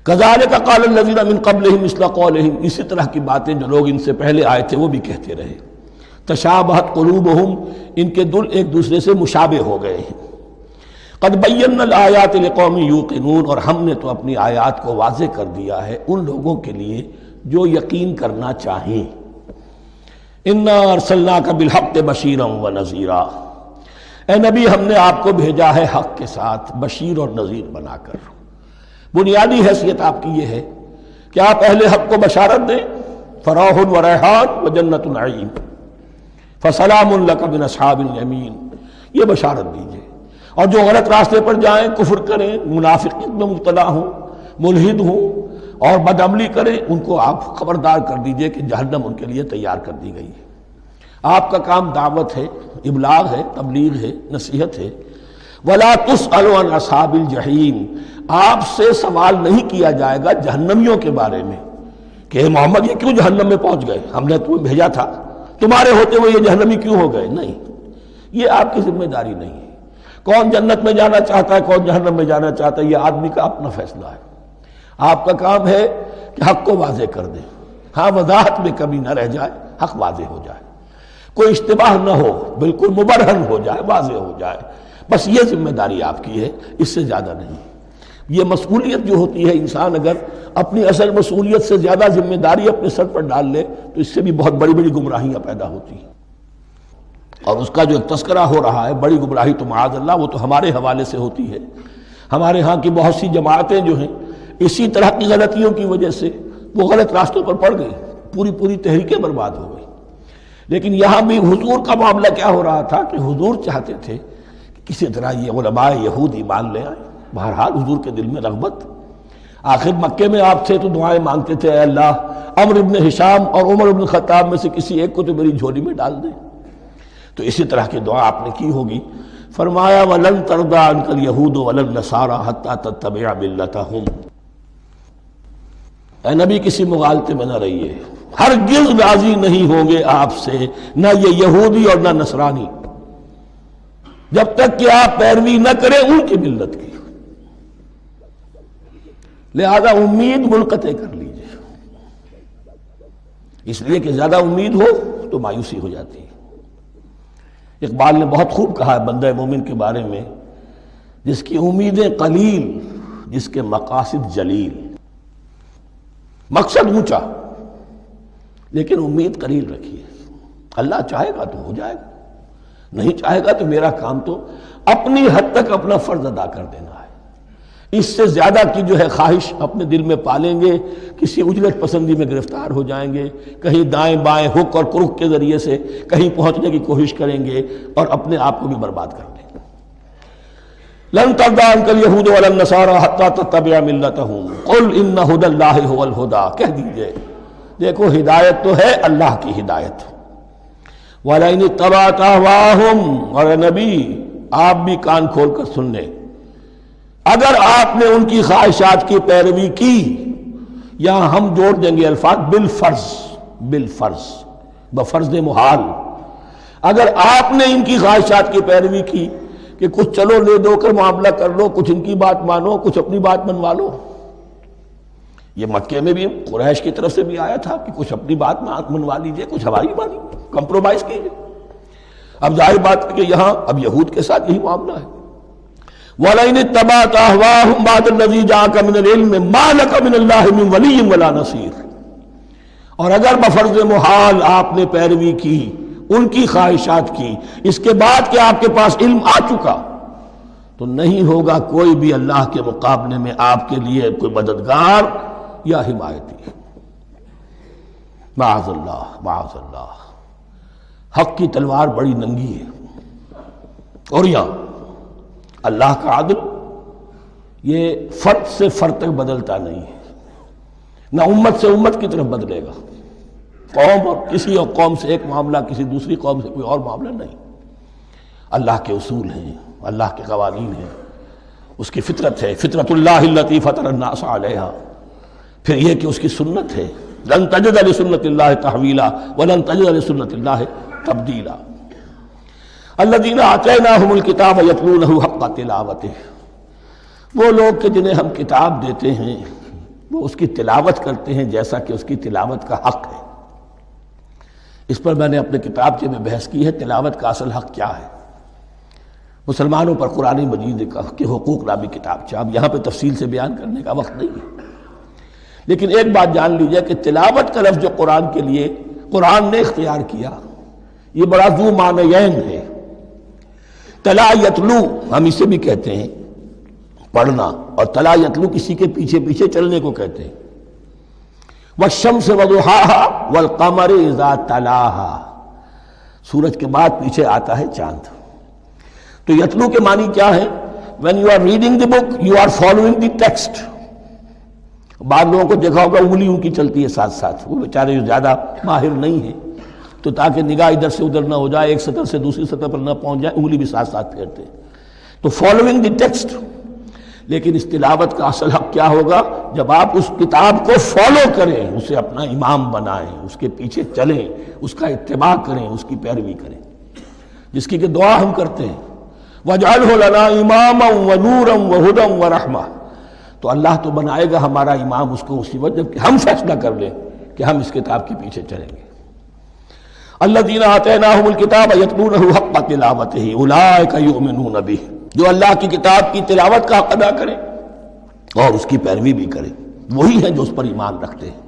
كَذَلِكَ قَالَ الَّذِينَ مِن قَبْلِهِمْ مِثْلَ قَوْلِهِمْ، اسی طرح کی باتیں جو لوگ ان سے پہلے آئے تھے وہ بھی کہتے رہے۔ تشابہت قلوبہم، ان کے دل ایک دوسرے سے مشابہ ہو گئے ہیں۔ قد بینا الآیات لقوم یوقنون، اور ہم نے تو اپنی آیات کو واضح کر دیا ہے ان لوگوں کے لیے جو یقین کرنا چاہیں۔ انا ارسلناک بالحق بشیرا ونذیرا، اے نبی ہم نے آپ کو بھیجا ہے حق کے ساتھ بشیر اور نذیر بنا کر۔ بنیادی حیثیت آپ کی یہ ہے کہ آپ اہل حق کو بشارت دیں، فراح و ریحان و جنت نعیم، فسلام لک من اصحاب الیمین، یہ بشارت دیجیے۔ اور جو غلط راستے پر جائیں، کفر کریں، منافقت میں مبتلا ہوں، ملحد ہوں اور بدعملی کریں، ان کو آپ خبردار کر دیجئے کہ جہنم ان کے لیے تیار کر دی گئی ہے۔ آپ کا کام دعوت ہے، ابلاغ ہے، تبلیغ ہے، نصیحت ہے۔ وَلَا تُسْأَلُ عَنْ أَصْحَابِ الْجَحِيمِ، آپ سے سوال نہیں کیا جائے گا جہنمیوں کے بارے میں کہ محمد یہ کیوں جہنم میں پہنچ گئے، ہم نے تمہیں بھیجا تھا، تمہارے ہوتے ہوئے یہ جہنمی کیوں ہو گئے؟ نہیں، یہ آپ کی ذمہ داری نہیں ہے۔ کون جنت میں جانا چاہتا ہے، کون جہنم میں جانا چاہتا ہے، یہ آدمی کا اپنا فیصلہ ہے۔ آپ کا کام ہے کہ حق کو واضح کر دیں، ہاں وضاحت میں کمی نہ رہ جائے، حق واضح ہو جائے، کوئی اشتباہ نہ ہو، بالکل مبرہن ہو جائے، واضح ہو جائے، بس یہ ذمہ داری آپ کی ہے، اس سے زیادہ نہیں۔ یہ مسئولیت جو ہوتی ہے، انسان اگر اپنی اصل مسئولیت سے زیادہ ذمہ داری اپنے سر پر ڈال لے تو اس سے بھی بہت بڑی بڑی گمراہیاں پیدا ہوتی ہیں۔ اور اس کا جو تذکرہ ہو رہا ہے بڑی گمراہی تو معاذ اللہ وہ تو ہمارے حوالے سے ہوتی ہے۔ ہمارے ہاں کی بہت سی جماعتیں جو ہیں اسی طرح کی غلطیوں کی وجہ سے وہ غلط راستوں پر پڑ گئی، پوری تحریکیں برباد ہو گئی۔ لیکن یہاں بھی حضور کا معاملہ کیا ہو رہا تھا کہ حضور چاہتے تھے کہ کسی طرح یہ علماء یہود ایمان لے آئے۔ بہرحال حضور کے دل میں رغبت، آخر مکے میں آپ تھے تو دعائیں مانگتے تھے، اے اللہ عمرو بن ہشام اور عمر بن خطاب میں سے کسی ایک کو تو میری جھولی میں ڈال دیں۔ تو اسی طرح کی دعا آپ نے کی ہوگی۔ فرمایا وَلَن تَرْضَىٰ عَنْكَ الْيَهُودُ وَلَا النَّصَارَىٰ حَتَّىٰ تَتَّبِعَ مِلَّتَهُمْ۔ اے نبی کسی مغالطے میں نہ رہیے، ہرگز راضی نہیں ہوں گے آپ سے نہ یہ یہودی اور نہ نصرانی، جب تک کہ آپ پیروی نہ کریں ان کی ملت کی۔ لہذا امید منقطع کر لیجیے، اس لیے کہ زیادہ امید ہو تو مایوسی ہو جاتی ہے۔ اقبال نے بہت خوب کہا ہے بندہ مومن کے بارے میں، جس کی امیدیں قلیل، جس کے مقاصد جلیل۔ مقصد اونچا لیکن امید قلیل رکھیے، اللہ چاہے گا تو ہو جائے گا، نہیں چاہے گا تو میرا کام تو اپنی حد تک اپنا فرض ادا کر دینا ہے۔ اس سے زیادہ کی جو ہے خواہش اپنے دل میں پالیں گے، کسی اجرت پسندی میں گرفتار ہو جائیں گے، کہیں دائیں بائیں ہک اور کرک کے ذریعے سے کہیں پہنچنے کی کوشش کریں گے اور اپنے آپ کو بھی برباد کر دیں گے۔ لن ترضى عنك اليهود ولا النصارى حتى تتبع ملتهم قل ان هدى الله هو الهدى، کہہ دیجئے دیکھو ہدایت تو ہے اللہ کی ہدایت۔ وَلَئِنِ اتَّبَعْتَ أَهْوَاءَهُمْ، اور اے نبی آپ بھی کان کھول کر سن لیں، اگر آپ نے ان کی خواہشات کی پیروی کی، یہاں ہم جوڑ دیں گے الفاظ بالفرض بفرض محال، اگر آپ نے ان کی خواہشات کی پیروی کی کہ کچھ چلو لے دو کر معاملہ کر لو، کچھ ان کی بات مانو، کچھ اپنی بات منوا لو۔ یہ مکے میں بھی قریش کی طرف سے بھی آیا تھا کہ کچھ اپنی بات منوا لیجئے، کچھ ہماری بات کمپرومائز کیجئے۔ اب ظاہر بات ہے کہ یہاں اب یہود کے ساتھ یہی معاملہ ہے۔ وَلَئِنِ اتَّبَعْتَ أَهْوَاءَهُمْ بَعْدَ الَّذِي جَاءَكَ مِنَ الْعِلْمِ مَا لَكَ مِنَ اللَّهِ مِنْ وَلِيٍّ وَلَا نَصِيرٍ، اور اگر بفرض محال آپ نے پیروی کی ان کی خواہشات کی، اس کے بعد کہ آپ کے پاس علم آ چکا، تو نہیں ہوگا کوئی بھی اللہ کے مقابلے میں آپ کے لیے کوئی مددگار یا حمایتی۔ معاذ اللہ معاذ اللہ، حق کی تلوار بڑی ننگی ہے، اور یہاں اللہ کا عدل یہ فرد سے فرد تک بدلتا نہیں ہے، نہ امت سے امت کی طرف بدلے گا، قوم اور کسی اور قوم سے ایک معاملہ، کسی دوسری قوم سے کوئی اور معاملہ نہیں۔ اللہ کے اصول ہیں، اللہ کے قوانین ہیں، اس کی فطرت ہے، فطرت اللہ التی فطر الناس علیہا، پھر یہ کہ اس کی سنت ہے، لن تجد لسنت اللہ تحویلا ولن تجد لسنت اللہ تبدیلا۔ الذین آتیناہم الکتاب یتلونہ حق تلاوتہ، وہ لوگ کہ جنہیں ہم کتاب دیتے ہیں وہ اس کی تلاوت کرتے ہیں جیسا کہ اس کی تلاوت کا حق ہے۔ اس پر میں نے اپنے کتابچے میں بحث کی ہے، تلاوت کا اصل حق کیا ہے۔ مسلمانوں پر قرآن مجید کے حقوق نامی کتابچہ، اب یہاں پہ تفصیل سے بیان کرنے کا وقت نہیں ہے، لیکن ایک بات جان لیجئے کہ تلاوت کا لفظ جو قرآن کے لیے قرآن نے اختیار کیا، یہ بڑا ذو معنیین ہے۔ تلا یتلو ہم اسے بھی کہتے ہیں پڑھنا، اور تلا یتلو کسی کے پیچھے پیچھے چلنے کو کہتے ہیں۔ والشمس وضحاها والقمر اذا تلاها، سورج کے بعد پیچھے آتا ہے چاند۔ تو یتلو کے معنی کیا ہے؟ when you are reading the book you are following the text۔ بعض لوگوں کو دیکھا ہوگا انگلی ان کی چلتی ہے ساتھ ساتھ، وہ بیچارے جو زیادہ ماہر نہیں ہیں تو تاکہ نگاہ ادھر سے ادھر نہ ہو جائے، ایک سطر سے دوسری سطر پر نہ پہنچ جائے، انگلی بھی ساتھ ساتھ پھیرتے ہیں، تو فالوئنگ دی ٹیکسٹ۔ لیکن اس تلاوت کا اصل حق کیا ہوگا؟ جب آپ اس کتاب کو فالو کریں، اسے اپنا امام بنائیں، اس کے پیچھے چلیں، اس کا اتباع کریں، اس کی پیروی کریں، جس کی کہ دعا ہم کرتے ہیں وَاجْعَلْهُ لَنَا إِمَامًا وَنُورًا وَهُدًى وَرَحْمَةً، تو اللہ تو بنائے گا ہمارا امام اس کو اسی وقت جب کہ ہم فیصلہ کر لیں کہ ہم اس کتاب کے پیچھے چلیں گے۔ الذین آتیناہم الکتاب یتلونہ حق تلاوتہ اولئک یؤمنون بہ، جو اللہ کی کتاب کی تلاوت کا حق ادا کریں اور اس کی پیروی بھی کریں، وہی ہیں جو اس پر ایمان رکھتے ہیں۔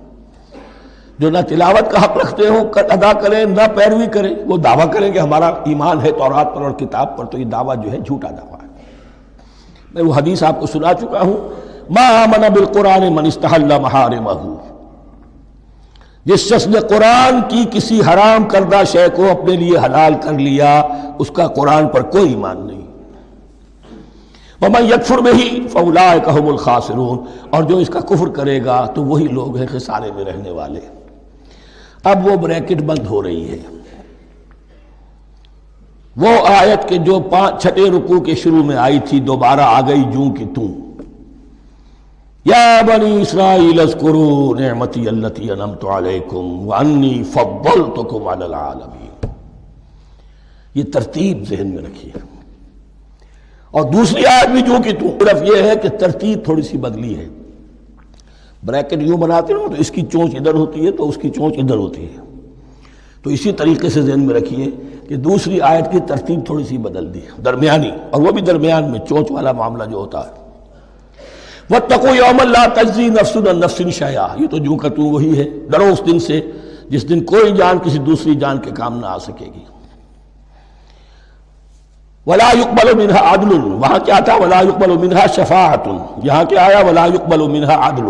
جو نہ تلاوت کا حق رکھتے ہوں ادا کریں، نہ پیروی کریں، وہ دعویٰ کریں کہ ہمارا ایمان ہے تورات پر اور کتاب پر، تو یہ دعویٰ جو ہے جھوٹا دعویٰ ہے۔ میں وہ حدیث آپ کو سنا چکا ہوں، ما آمن بالقرآن من استحل محارمہ، جس شخص نے قرآن کی کسی حرام کردہ شے کو اپنے لیے حلال کر لیا اس کا قرآن پر کوئی ایمان نہیں۔ وَمَن يَكْفُرْ بِهِ فَأُولَٰئِكَ هُمُ الْخَاسِرُونَ، اور جو اس کا کفر کرے گا تو وہی لوگ ہیں خسارے میں رہنے والے۔ اب وہ بریکٹ بند ہو رہی ہے، وہ آیت کے جو چھٹے رکوع کے شروع میں آئی تھی دوبارہ آ گئی جوں کی توں۔ یا بنی اسرائیل اذکروا نعمتی التی انعمت علیکم وانی فضلتکم علی العالمین۔ یہ ترتیب ذہن میں رکھیے۔ اور دوسری آیت بھی جو کہ صرف یہ ہے کہ ترتیب تھوڑی سی بدلی ہے۔ بریکٹ یوں بناتے ہیں تو اس کی چونچ ادھر ہوتی ہے تو اس کی چونچ ادھر ہوتی ہے، تو اسی طریقے سے ذہن میں رکھیے کہ دوسری آیت کی ترتیب تھوڑی سی بدل دی درمیانی، اور وہ بھی درمیان میں چونچ والا معاملہ جو ہوتا ہے۔ وَاتَّقُوا يَوْمًا لَا تَجْزِي نَفْسٌ عَن نَفْسٍ شَيْئًا، یہ تو جو کہ تو وہی ہے، ڈرو اس دن سے جس دن کوئی جان کسی دوسری جان کے کام نہ آ سکے گی۔ وَلَا يُقْبَلُ مِنْهَا عَدْلٌ، وہاں کیا تھا وَلَا يُقْبَلُ مِنْهَا شَفَاعَةٌ، یہاں کیا آیا وَلَا يُقْبَلُ مِنْهَا عَدْلٌ،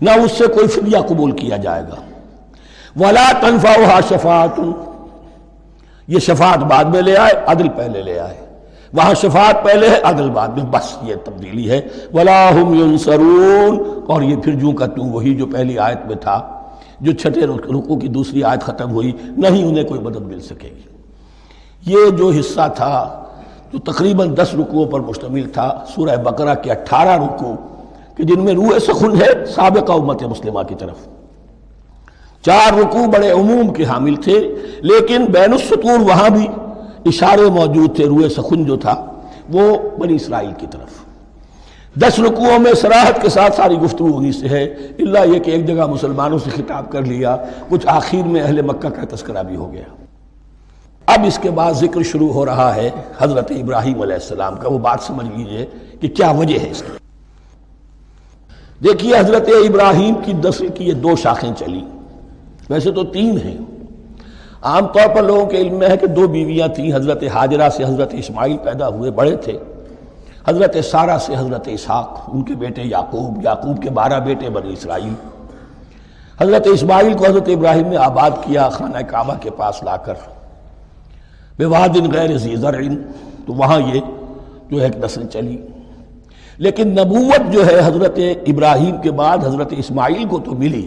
نہ اس سے کوئی فدیہ قبول کیا جائے گا۔ وَلَا تَنفَعُهَا شَفَاعَةٌ، یہ شفاعت بعد میں لے آئے، عدل پہلے لے آئے، وہاں شفاعت پہلے ہے عدل بعد میں، بس یہ تبدیلی ہے۔ وَلَا هُمْ يُنصَرُونَ، اور یہ پھر جو کا تو وہی جو پہلی آیت میں تھا، جو چھٹے رکوع کی دوسری آیت ختم ہوئی، نہیں انہیں کوئی مدد مل سکے گی۔ یہ جو حصہ تھا جو تقریباً 10 رکوعوں پر مشتمل تھا، سورہ بقرہ کے 18 رکوع کہ جن میں روح سخن ہے سابقہ امت مسلمہ کی طرف۔ 4 رکوع بڑے عموم کے حامل تھے، لیکن بین السطور وہاں بھی اشارے موجود تھے، روح سخن جو تھا وہ بنی اسرائیل کی طرف۔ 10 رکوعوں میں صراحت کے ساتھ ساری گفتگو انہی سے ہے، الا یہ کہ ایک جگہ مسلمانوں سے خطاب کر لیا، کچھ آخر میں اہل مکہ کا تذکرہ بھی ہو گیا۔ اب اس کے بعد ذکر شروع ہو رہا ہے حضرت ابراہیم علیہ السلام کا۔ وہ بات سمجھ لیجئے کہ کیا وجہ ہے اس کی۔ دیکھیے حضرت ابراہیم کی نسل کی یہ 2 شاخیں چلی، ویسے تو 3 ہیں۔ عام طور پر لوگوں کے علم میں ہے کہ 2 بیویاں تھیں، حضرت ہاجرہ سے حضرت اسماعیل پیدا ہوئے، بڑے تھے، حضرت سارہ سے حضرت اسحاق، ان کے بیٹے یعقوب، یعقوب کے 12 بیٹے بنی اسرائیل۔ حضرت اسماعیل کو حضرت ابراہیم نے آباد کیا خانہ کعبہ کے پاس لا کر، بواد غیر ذی زرع، تو وہاں یہ جو ایک نسل چلی۔ لیکن نبوت جو ہے حضرت ابراہیم کے بعد حضرت اسماعیل کو تو ملی،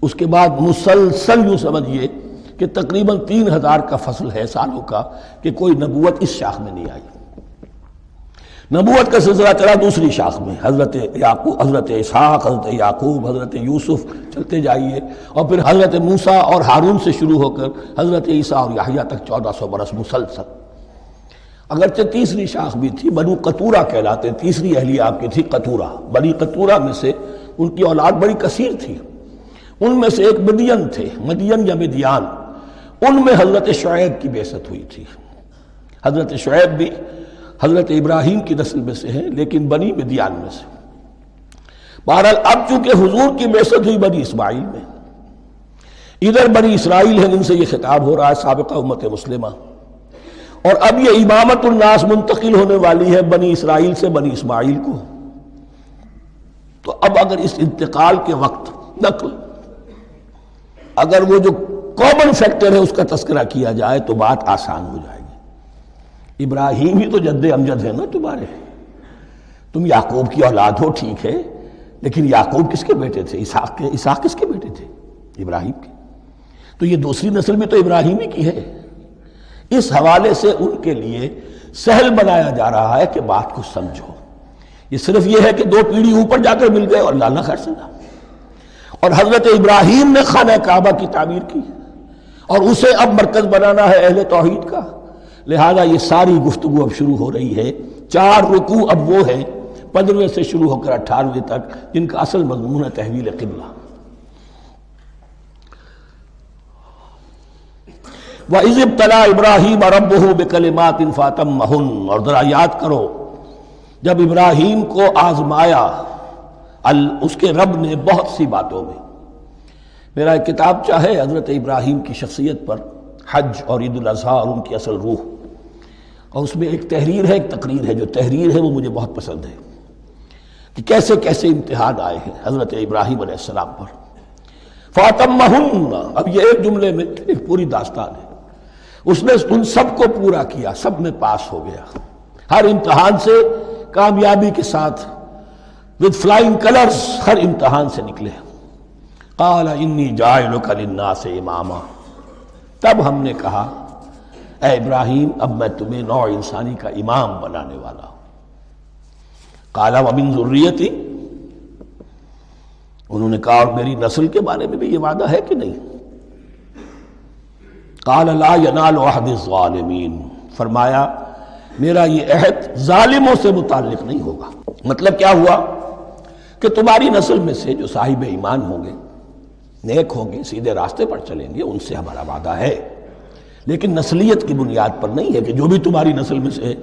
اس کے بعد مسلسل یوں سمجھیے کہ تقریباً 3000 کا فصل ہے سالوں کا کہ کوئی نبوت اس شاخ میں نہیں آئی۔ نبوت کا سلسلہ چلا دوسری شاخ میں، حضرت یعقوب، حضرت اسحاق، حضرت یعقوب، حضرت یوسف، چلتے جائیے، اور پھر حضرت موسیٰ اور ہارون سے شروع ہو کر حضرت عیسیٰ اور یحییٰ تک 1400 برس مسلسل۔ اگرچہ تیسری شاخ بھی تھی، بنو قطورہ کہلاتے، تیسری اہلیہ آپ کی تھی قطورہ۔ بنی قطورہ میں سے ان کی اولاد بڑی کثیر تھی، ان میں سے ایک مدین تھے، مدین یا مدیان، ان میں حضرت شعیب کی بعثت ہوئی تھی۔ حضرت شعیب بھی حضرت ابراہیم کی نسل میں سے ہیں، لیکن بنی مدیان میں سے۔ بہرحال اب چونکہ حضور کی بعثت ہوئی بنی اسماعیل میں، ادھر بنی اسرائیل ہیں جن سے یہ خطاب ہو رہا ہے سابقہ امت مسلمہ، اور اب یہ امامت الناس منتقل ہونے والی ہے بنی اسرائیل سے بنی اسماعیل کو۔ تو اب اگر اس انتقال کے وقت نقل، اگر وہ جو کامن فیکٹر ہے اس کا تذکرہ کیا جائے تو بات آسان ہو جائے گی۔ ابراہیم ہی تو جد امجد ہے نا تمہارے، تم یعقوب کی اولاد ہو ٹھیک ہے، لیکن یعقوب کس کے بیٹے تھے؟ اسحاق کے۔ اسحاق کس کے بیٹے تھے؟ ابراہیم کے۔ تو یہ دوسری نسل بھی تو ابراہیم ہی کی ہے۔ اس حوالے سے ان کے لیے سہل بنایا جا رہا ہے کہ بات کو سمجھو، یہ صرف یہ ہے کہ 2 پیڑھی اوپر جا کر مل گئے اور اللہ نہ خیر سنا۔ اور حضرت ابراہیم نے خانہ کعبہ کی تعمیر کی، اور اسے اب مرکز بنانا ہے اہل توحید کا، لہذا یہ ساری گفتگو اب شروع ہو رہی ہے۔ 4 رکوع اب وہ ہیں 15ویں سے شروع ہو کر 18ویں تک، جن کا اصل مضمون ہے تحویل قبلہ۔ وَإِذِ ابْتَلَىٰ إِبْرَاهِيمَ رَبُّهُ بِكَلِمَاتٍ فَأَتَمَّهُنَّ، اور ذرا یاد کرو جب ابراہیم کو آزمایا اس کے رب نے بہت سی باتوں میں۔ میرا ایک کتاب چاہے حضرت ابراہیم کی شخصیت پر، حج اور عید الاضحیٰ اور ان کی اصل روح، اور اس میں ایک تحریر ہے، ایک تقریر ہے، جو تحریر ہے وہ مجھے بہت پسند ہے کہ کیسے کیسے امتحان آئے ہیں حضرت ابراہیم علیہ السلام پر۔ فَأَتَمَّهُنَّ، اب یہ ایک جملے میں ایک پوری داستان ہے. اس نے ان سب کو پورا کیا، سب میں پاس ہو گیا، ہر امتحان سے کامیابی کے ساتھ with flying colors ہر امتحان سے نکلے. قال انی جاعلک للناس اماما، تب ہم نے کہا اے ابراہیم اب میں تمہیں نوع انسانی کا امام بنانے والا ہوں. قال ومن ذریتی، انہوں نے کہا اور میری نسل کے بارے میں بھی یہ وعدہ ہے کہ نہیں؟ قال لا ینال عہد الظالمین، فرمایا میرا یہ عہد ظالموں سے متعلق نہیں ہوگا. مطلب کیا ہوا کہ تمہاری نسل میں سے جو صاحب ایمان ہوں گے، نیک ہوں گے، سیدھے راستے پر چلیں گے، ان سے ہمارا وعدہ ہے، لیکن نسلیت کی بنیاد پر نہیں ہے کہ جو بھی تمہاری نسل میں سے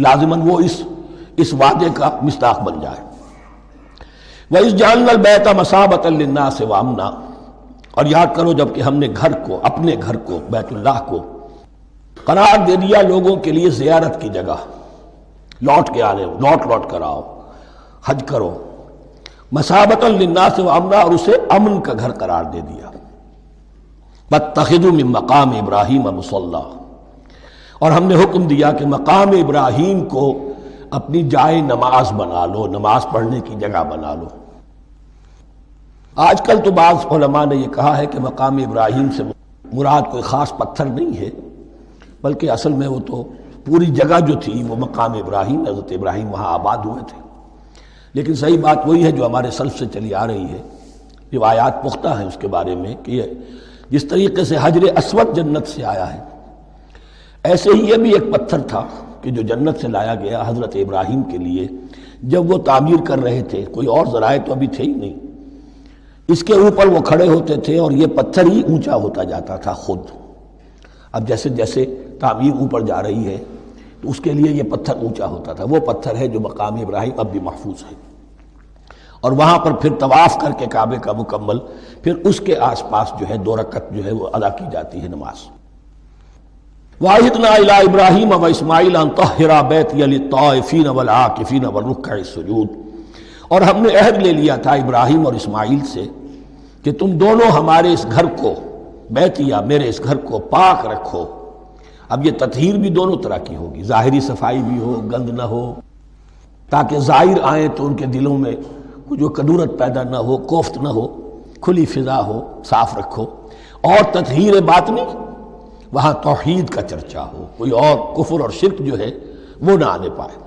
لازماً وہ اس وعدے کا مصداق بن جائے. وَإِذْ جَعَلْنَا الْبَيْتَ مَثَابَةً لِلنَّاسِ وَأَمْنًا، اور یاد کرو جب کہ ہم نے گھر کو، اپنے گھر کو، بیت اللہ کو قرار دے دیا لوگوں کے لیے زیارت کی جگہ، لوٹ کے آنے، لوٹ کر آؤ، حج کرو. مثابۃ للناس وامنا، اور اسے امن کا گھر قرار دے دیا. واتخذوا من مقام ابراہیم مصلی، اور ہم نے حکم دیا کہ مقام ابراہیم کو اپنی جائے نماز بنا لو، نماز پڑھنے کی جگہ بنا لو. آج کل تو بعض علماء نے یہ کہا ہے کہ مقام ابراہیم سے مراد کوئی خاص پتھر نہیں ہے، بلکہ اصل میں وہ تو پوری جگہ جو تھی وہ مقام ابراہیم، حضرت ابراہیم وہاں آباد ہوئے تھے. لیکن صحیح بات وہی ہے جو ہمارے سلف سے چلی آ رہی ہے، روایات پختہ ہیں اس کے بارے میں کہ یہ جس طریقے سے حجر اسود جنت سے آیا ہے، ایسے ہی یہ بھی ایک پتھر تھا کہ جو جنت سے لایا گیا حضرت ابراہیم کے لیے جب وہ تعمیر کر رہے تھے. کوئی اور ذرائع تو ابھی تھے ہی نہیں، اس کے اوپر وہ کھڑے ہوتے تھے اور یہ پتھر ہی اونچا ہوتا جاتا تھا خود. اب جیسے جیسے تعمیر اوپر جا رہی ہے تو اس کے لیے یہ پتھر اونچا ہوتا تھا. وہ پتھر ہے جو مقام ابراہیم اب بھی محفوظ ہے، اور وہاں پر پھر طواف کر کے کعبے کا مکمل، پھر اس کے آس پاس جو ہے 2 رکعت جو ہے وہ ادا کی جاتی ہے نماز. وَعَهِدْنَا إِلَىٰ إِبْرَاهِيمَ وَإِسْمَاعِيلَ أَن طَهِّرَا بَيْتِيَ لِلطَّائِفِينَ وَالْعَاكِفِينَ وَالرُّكَّعِ السُّجُودِ، اور ہم نے عہد لے لیا تھا ابراہیم اور اسماعیل سے کہ تم دونوں ہمارے اس گھر کو، بیتیہ میرے اس گھر کو پاک رکھو. اب یہ تطہیر بھی دونوں طرح کی ہوگی، ظاہری صفائی بھی ہو، گند نہ ہو، تاکہ زائر آئیں تو ان کے دلوں میں جو کدورت پیدا نہ ہو، کوفت نہ ہو، کھلی فضا ہو، صاف رکھو. اور تطہیر باطنی، وہاں توحید کا چرچا ہو، کوئی اور کفر اور شرک جو ہے وہ نہ آنے پائے.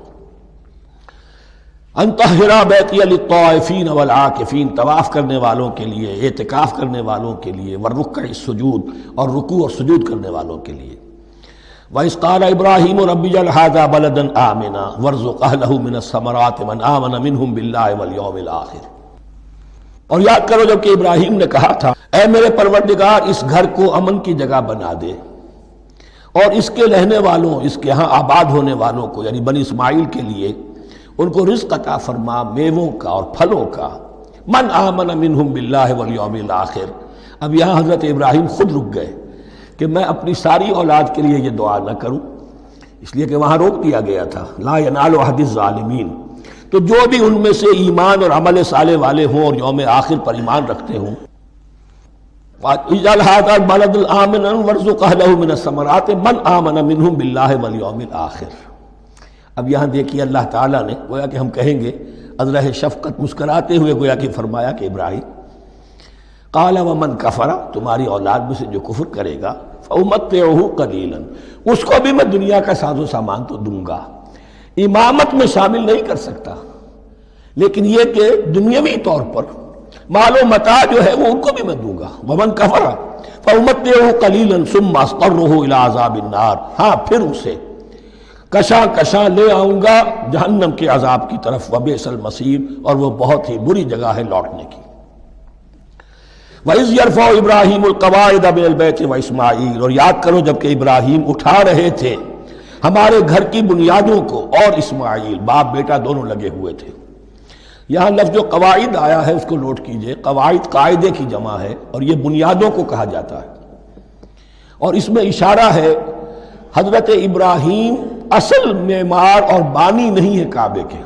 ان طہرا بیتی للطائفین والعاکفین، طواف کرنے والوں کے لیے، اعتکاف کرنے والوں کے لیے، والرکع السجود، اور رکوع اور سجود کرنے والوں کے لیے. وَإِذْ قَالَ إِبْرَاهِيمُ رَبِّ اجْعَلْ هَٰذَا بَلَدًا آمِنًا وَارْزُقْ أَهْلَهُ مِنَ الثَّمَرَاتِ مَنْ آمَنَ مِنْهُمْ بِاللَّهِ وَالْيَوْمِ الْآخِرِ. اور یاد کرو جب کہ ابراہیم نے کہا تھا اے میرے پروردگار اس گھر کو امن کی جگہ بنا دے، اور اس کے رہنے والوں، اس کے ہاں آباد ہونے والوں کو یعنی بنی اسماعیل کے لیے ان کو رزق عطا فرما، میووں کا اور پھلوں کا. من آمن منہم باللہ والیوم الآخر. اب یہاں حضرت ابراہیم خود رک گئے کہ میں اپنی ساری اولاد کے لیے یہ دعا نہ کروں، اس لیے کہ وہاں روک دیا گیا تھا لا ینال عہد الظالمین. تو جو بھی ان میں سے ایمان اور عمل صالح والے ہوں اور یوم آخر پر ایمان رکھتے ہوں، اجعل هذا البلد آمنا وارزق اهله من الثمرات من آمن منهم باللہ والیوم الآخر. اب یہاں دیکھیے اللہ تعالیٰ نے گویا کہ ہم کہیں گے ازرہ شفقت مسکراتے ہوئے گویا کہ فرمایا کہ ابراہیم قال ومن کفر، تمہاری اولاد میں سے جو کفر کرے گا فأمتعه قلیلا، اس کو بھی میں دنیا کا ساز و سامان تو دوں گا، امامت میں شامل نہیں کر سکتا، لیکن یہ کہ دنیاوی طور پر مال و متاع جو ہے وہ ان کو بھی میں دوں گا. ومن کفر فأمتعه قلیلا ثم اضطره الى عذاب النار، ہاں پھر اسے کشاں کشاں لے آؤں گا جہنم کے عذاب کی طرف. وبئس المصیر، اور وہ بہت ہی بری جگہ ہے لوٹنے کی. وَإِذْ يَرْفَعُ إِبْرَاهِيمُ الْقَوَاعِدَ مِنَ الْبَيْتِ وَإِسْمَاعِيلُ، اور یاد کرو جب کہ ابراہیم اٹھا رہے تھے ہمارے گھر کی بنیادوں کو، اور اسماعیل، باپ بیٹا دونوں لگے ہوئے تھے. یہاں لفظ جو قواعد آیا ہے اس کو نوٹ کیجئے، قواعد قاعدے کی جمع ہے اور یہ بنیادوں کو کہا جاتا ہے، اور اس میں اشارہ ہے حضرت ابراہیم اصل معمار اور بانی نہیں ہے کعبے کے،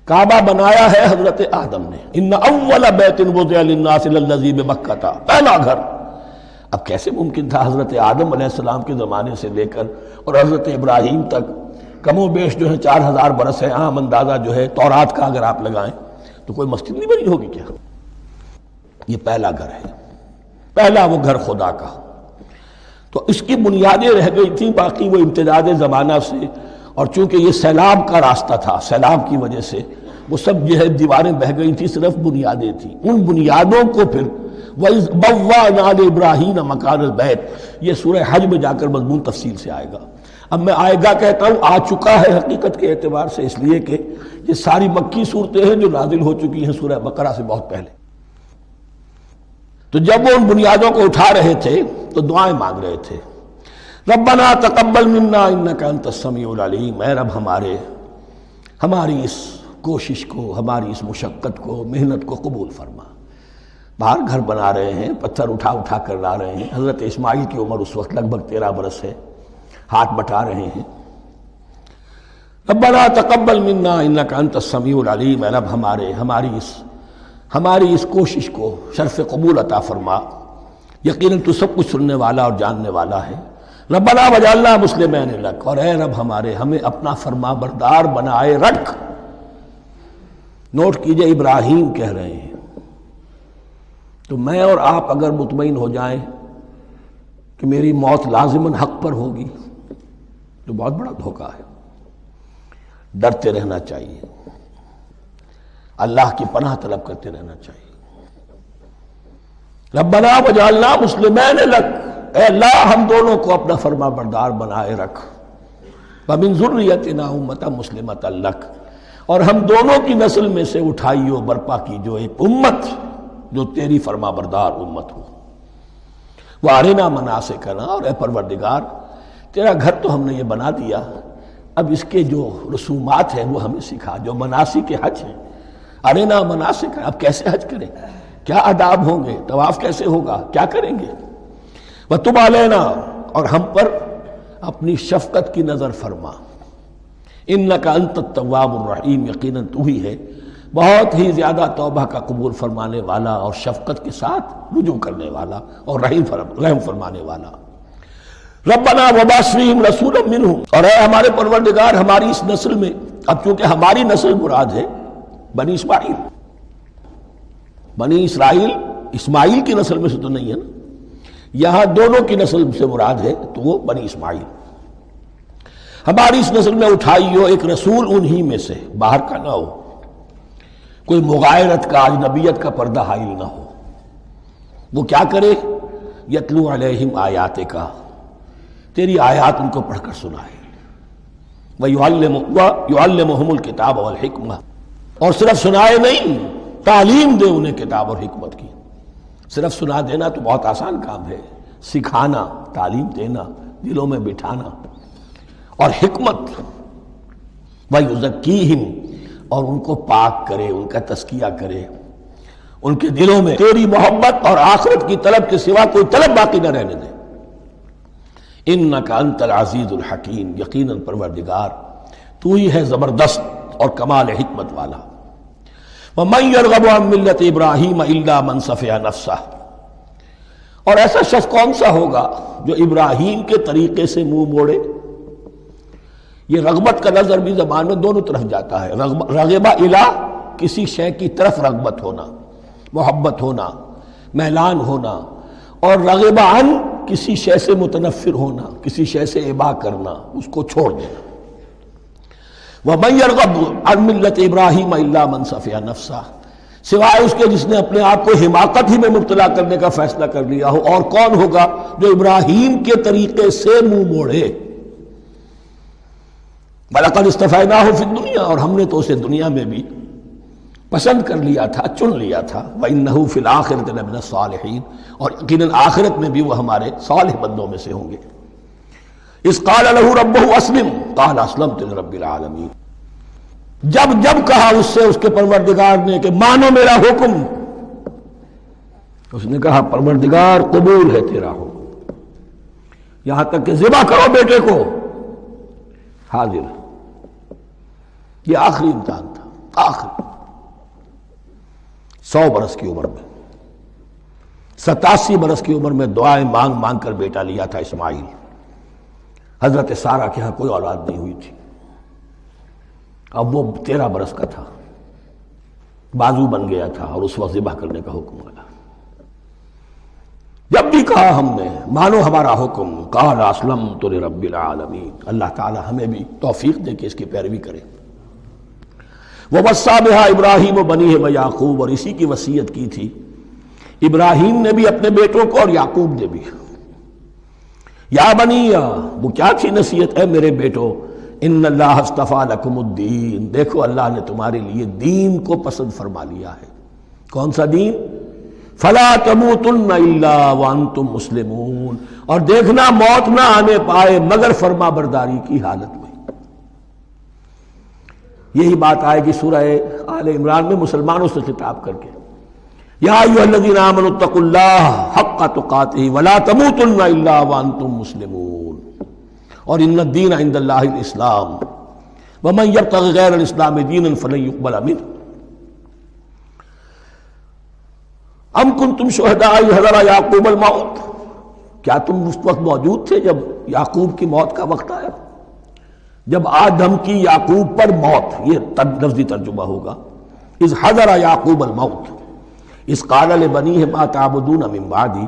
کعبہ بنایا ہے حضرت آدم نے. ان اول بیت وضع للناس للذی بمکہ تھا، پہلا گھر. اب کیسے ممکن تھا حضرت آدم علیہ السلام کے زمانے سے لے کر اور حضرت ابراہیم تک کم و بیش جو ہے 4000 برس ہے. عام اندازہ جو ہے تورات کا اگر آپ لگائیں تو کوئی مسجد نہیں بنی ہوگی کیا؟ یہ پہلا گھر ہے، پہلا وہ گھر خدا کا. تو اس کی بنیادیں رہ گئی تھیں، باقی وہ امتداد زمانہ سے، اور چونکہ یہ سیلاب کا راستہ تھا، سیلاب کی وجہ سے وہ سب جو ہے دیواریں بہہ گئی تھیں، صرف بنیادیں تھیں. ان بنیادوں کو پھر وَإِذْ بَوَّأْنَا لِإِبْرَاهِيمَ مَكَانَ الْبَيْتِ، یہ سورہ حج میں جا کر مضمون تفصیل سے آئے گا. اب میں آئے گا کہتا ہوں، آ چکا ہے حقیقت کے اعتبار سے، اس لیے کہ یہ ساری مکی صورتیں ہیں جو نازل ہو چکی ہیں سورہ بقرہ سے بہت پہلے. تو جب وہ ان بنیادوں کو اٹھا رہے تھے تو دعائیں مانگ رہے تھے. ربنا تقبل منا انک انت السمیع العلیم، اے رب ہماری اس کوشش کو، ہماری اس مشقت کو، محنت کو قبول فرما. باہر گھر بنا رہے ہیں، پتھر اٹھا اٹھا کر لا رہے ہیں. حضرت اسماعیل کی عمر اس وقت لگ بھگ 13 برس ہے، ہاتھ بٹا رہے ہیں. ربنا تقبل منا انک انت السمیع العلیم، اے رب ہماری اس کوشش کو شرف قبول عطا فرما، یقیناً تو سب کچھ سننے والا اور جاننے والا ہے. ربنا وجعلنا مسلمین لک، اور اے رب ہمیں اپنا فرما بردار بنائے رکھ. نوٹ کیجئے ابراہیم کہہ رہے ہیں. تو میں اور آپ اگر مطمئن ہو جائیں کہ میری موت لازماً حق پر ہوگی تو بہت بڑا دھوکہ ہے. ڈرتے رہنا چاہیے، اللہ کی پناہ طلب کرتے رہنا چاہیے. ربنا وجعلنا مسلمین لک، اے اللہ ہم دونوں کو اپنا فرما بردار بنائے رکھ. ومن ذریتنا امۃ مسلمۃ لک، اور ہم دونوں کی نسل میں سے اٹھائیو برپا کی جو ایک امت جو تیری فرما بردار امت ہو. وارنا مناسکنا، اور اے پروردگار تیرا گھر تو ہم نے یہ بنا دیا، اب اس کے جو رسومات ہیں وہ ہمیں سکھا، جو مناسک کے حج ہیں. ارنا مناسک، اب کیسے حج کریں، کیا آداب ہوں گے، طواف کیسے ہوگا، کیا کریں گے. وتب علینا، اور ہم پر اپنی شفقت کی نظر فرما. انک انت التواب الرحیم، یقیناً تو ہی ہے بہت ہی زیادہ توبہ کا قبول فرمانے والا اور شفقت کے ساتھ رجوع کرنے والا اور رحم فرمانے والا. ربنا وبعث فیہم رسولا منہم، اور اے ہمارے پروردگار ہماری اس نسل میں، اب چونکہ ہماری نسل مراد ہے بنی اسماعیل، بنی اسرائیل اسماعیل کی نسل میں سے تو نہیں ہے نا، یہاں دونوں کی نسل سے مراد ہے تو وہ بنی اسماعیل. ہماری اس نسل میں اٹھائی ہو ایک رسول انہی میں سے، باہر کا نہ ہو، کوئی مغایرت کا اجنبیت کا پردہ حائل نہ ہو. وہ کیا کرے، یتلو علیہم آیاتک، تیری آیات ان کو پڑھ کر سنائے. وَيُعَلِّمُهُمُ الْكِتَابَ وَالْحِکْمَةَ، اور صرف سنائے نہیں، تعلیم دے انہیں کتاب اور حکمت کی. صرف سنا دینا تو بہت آسان کام ہے، سکھانا، تعلیم دینا، دلوں میں بٹھانا. اور حکمت، وَيُزَكِّيهِمْ، اور ان کو پاک کرے، ان کا تزکیہ کرے، ان کے دلوں میں تیری محبت اور آخرت کی طلب کے سوا کوئی طلب باقی نہ رہنے دے. انک انت العزیز الحکیم، یقیناً پروردگار تو ہی ہے زبردست اور کمال حکمت والا. وَمَن يَرْغَبُ عَن مِّلَّةِ إِبْرَاهِيمَ إِلَّا مَن سَفِهَ نَفْسَهُ، اور ایسا شخص کون سا ہوگا جو ابراہیم کے طریقے سے منہ موڑے. یہ رغبت کا نظر بھی زبان میں دونوں طرف جاتا ہے. رغبہ الہ، کسی شے کی طرف رغبت ہونا، محبت ہونا، میلان ہونا، اور رغبہ عن، کسی شے سے متنفر ہونا، کسی شے سے ابا کرنا، اس کو چھوڑ دینا. وَمَن يَرْغَبُ عَن مِّلَّةِ إِبْرَاهِيمَ إِلَّا مَن سَفِهَ نَفْسَهُ، سوائے اس کے جس نے اپنے آپ کو حماقت ہی میں مبتلا کرنے کا فیصلہ کر لیا ہو. اور کون ہوگا جو ابراہیم کے طریقے سے منہ موڑے. وَلَقَدِ اصْطَفَيْنَاهُ فِي الدُّنْيَا، اور ہم نے تو اسے دنیا میں بھی پسند کر لیا تھا، چن لیا تھا. وَإِنَّهُ فِي الْآخِرَةِ لَمِنَ الصَّالِحِينَ، اور یقیناً آخرت میں بھی وہ ہمارے صالح بندوں میں سے ہوں گے. اذ قال له ربه اسلم قال اسلمت لرب العالمین، جب کہا اس سے اس کے پروردگار نے کہ مانو میرا حکم، اس نے کہا پروردگار قبول ہے تیرا حکم، یہاں تک کہ ذبح کرو بیٹے کو، حاضر. یہ آخری امتحان تھا. آخر 100 برس کی عمر میں، 87 برس کی عمر میں دعائیں مانگ مانگ کر بیٹا لیا تھا اسماعیل۔ حضرت سارہ کے ہاں کوئی اولاد نہیں ہوئی تھی، اب وہ 13 برس کا تھا، بازو بن گیا تھا اور اس وقت ذبح کرنے کا حکم آیا۔ جب بھی کہا ہم نے مانو ہمارا حکم، قال اسلمت لرب العالمین، اللہ تعالی ہمیں بھی توفیق دے کہ اس کی پیروی کرے۔ ووصى بها ابراہیم وبنیہ ویعقوب، اور اسی کی وصیت کی تھی ابراہیم نے بھی اپنے بیٹوں کو اور یعقوب نے بھی۔ یا بنیہ، وہ کیا تھی نصیحت؟ اے میرے بیٹو، ان اللہ اصطفیٰ لکم الدین، دیکھو اللہ نے تمہارے لیے دین کو پسند فرما لیا ہے۔ کون سا دین؟ فلا تموتن الا وانتم مسلمون، اور دیکھنا موت نہ آنے پائے مگر فرما برداری کی حالت میں۔ یہی بات آئے گی سورہ آل عمران میں مسلمانوں سے خطاب کر کے، یا ایھا الذین آمنوا اتقوا اللہ حق تقاتہ ولا تموتن الا وانتم مسلمون، اور ان الدین عند اللہ الاسلام ومن یبتغ غیر الاسلام دینا فلن یقبل منہ۔ ام کنتم شہداء اذ حضر یعقوب الموت، کیا تم اس وقت موجود تھے جب یعقوب کی موت کا وقت آیا؟ جب آدم کی یعقوب پر موت، یہ لفظی ترجمہ ہوگا، اذ حضر یعقوب الموت اذ قال لبنیہ ما تعبدون من بعدی،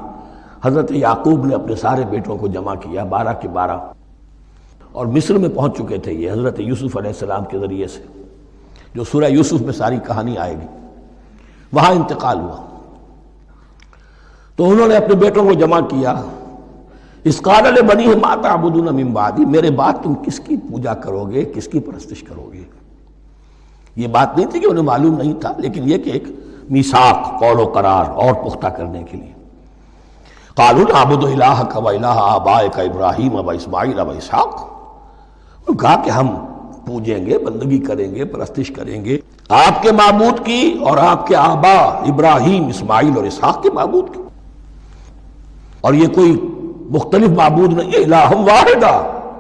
حضرت یعقوب نے اپنے سارے بیٹوں کو جمع کیا، 12 کے 12، اور مصر میں پہنچ چکے تھے یہ حضرت یوسف علیہ السلام کے ذریعے سے، جو سورہ یوسف میں ساری کہانی آئے گی، وہاں انتقال ہوا۔ تو انہوں نے اپنے بیٹوں کو جمع کیا، اذ قال لبنیہ ما تعبدون من بعدی، میرے بعد تم کس کی پوجا کرو گے، کس کی پرستش کرو گے؟ یہ بات نہیں تھی کہ انہیں معلوم نہیں تھا، لیکن یہ کہ ایک میثاق، قول و قرار اور پختہ کرنے کے لیے۔ قالوا نعبد الہک و الہ آبائک ابراہیم و اسماعیل و اسحاق، کہا کہ ہم پوجیں گے، بندگی کریں گے، پرستش کریں گے آپ کے معبود کی اور آپ کے آبا ابراہیم، اسماعیل اور اسحاق کے معبود کی، اور یہ کوئی مختلف معبود نہیں ہے، الہ واحدہ،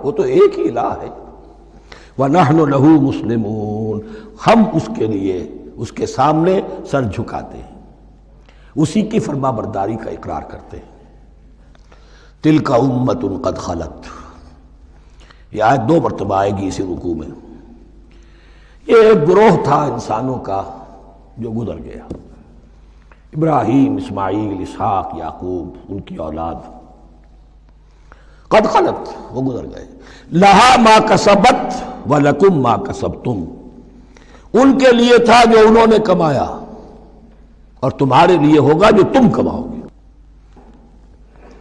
وہ تو ایک ہی الہ ہے۔ وَنَحْنُ لَهُ مُسْلِمُونَ، ہم اس کے لیے، اس کے سامنے سر جھکاتے ہیں، اسی کی فرما برداری کا اقرار کرتے ہیں۔ تِلْكَ أُمَّةٌ قَدْ خَلَتْ، یہ آیت 2 مرتبہ آئے گی اسی رکوع میں۔ یہ ایک گروہ تھا انسانوں کا جو گزر گیا، ابراہیم، اسماعیل، اسحاق، یعقوب، ان کی اولاد، قد خلت، وہ گزر گئے۔ لہا ما کسبت ولکم ما کسبتم، ان کے لیے تھا جو انہوں نے کمایا، اور تمہارے لیے ہوگا جو تم کماؤ گے۔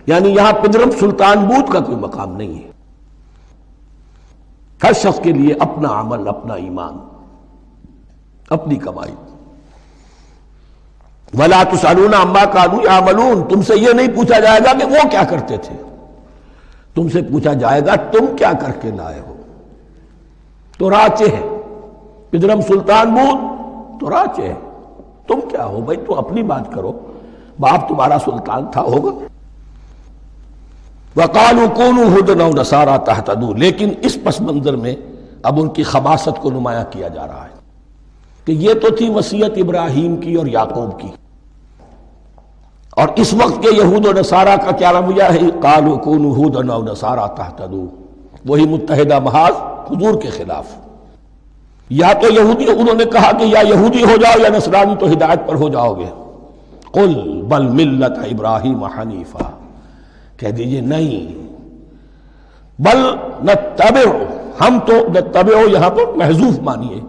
یعنی یہاں پدرم سلطان بود کا کوئی مقام نہیں ہے، ہر شخص کے لیے اپنا عمل، اپنا ایمان، اپنی کمائی۔ وَلَا تُسْأَلُونَ عَمَّا كَانُوا يَعْمَلُونَ، تم سے یہ نہیں پوچھا جائے گا کہ وہ کیا کرتے تھے، تم سے پوچھا جائے گا تم کیا کر کے لائے ہو۔ تو راچے ہے، پدرم سلطان بود تو راچے ہے، تم کیا ہو بھائی؟ تو اپنی بات کرو، باپ تمہارا سلطان تھا، ہوگا۔ وَقَالُوا كُونُوا هُودًا أَوْ نَصَارَىٰ تَهْتَدُوا، لیکن اس پس منظر میں اب ان کی خباثت کو نمایاں کیا جا رہا ہے کہ یہ تو تھی وصیت ابراہیم کی اور یعقوب کی، اور اس وقت کے یہود و نصارہ کا کیا رویہ ہے؟ قالوا كونوا هودا او نصارى تهتدوا، وہی متحدہ محاذ حضور کے خلاف۔ یا تو یہودی، انہوں نے کہا کہ یا یہودی ہو جاؤ یا نصرانی تو ہدایت پر ہو جاؤ گے۔ قل بل ملت ابراہیم حنیفا، کہہ دیجئے نہیں، بل نتبع، ہم تو نتبع یہاں پر محذوف مانیے،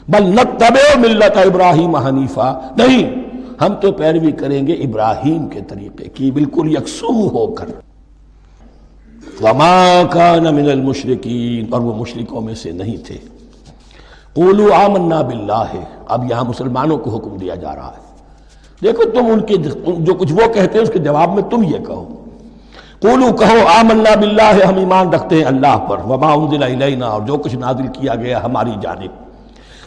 بل نتبع ملت ابراہیم حنیفا، نہیں، ہم تو پیروی کریں گے ابراہیم کے طریقے کی، بالکل یکسو ہو کر۔ وما کان من المشرکین، اور وہ مشرکوں میں سے نہیں تھے۔ قولوا آمنا باللہ، اب یہاں مسلمانوں کو حکم دیا جا رہا ہے، دیکھو تم ان کے جو کچھ وہ کہتے ہیں اس کے جواب میں تم یہ کہو، قولوا کہو آمنا باللہ، ہم ایمان رکھتے ہیں اللہ پر، وما انزل الینا، اور جو کچھ نازل کیا گیا ہماری جانب،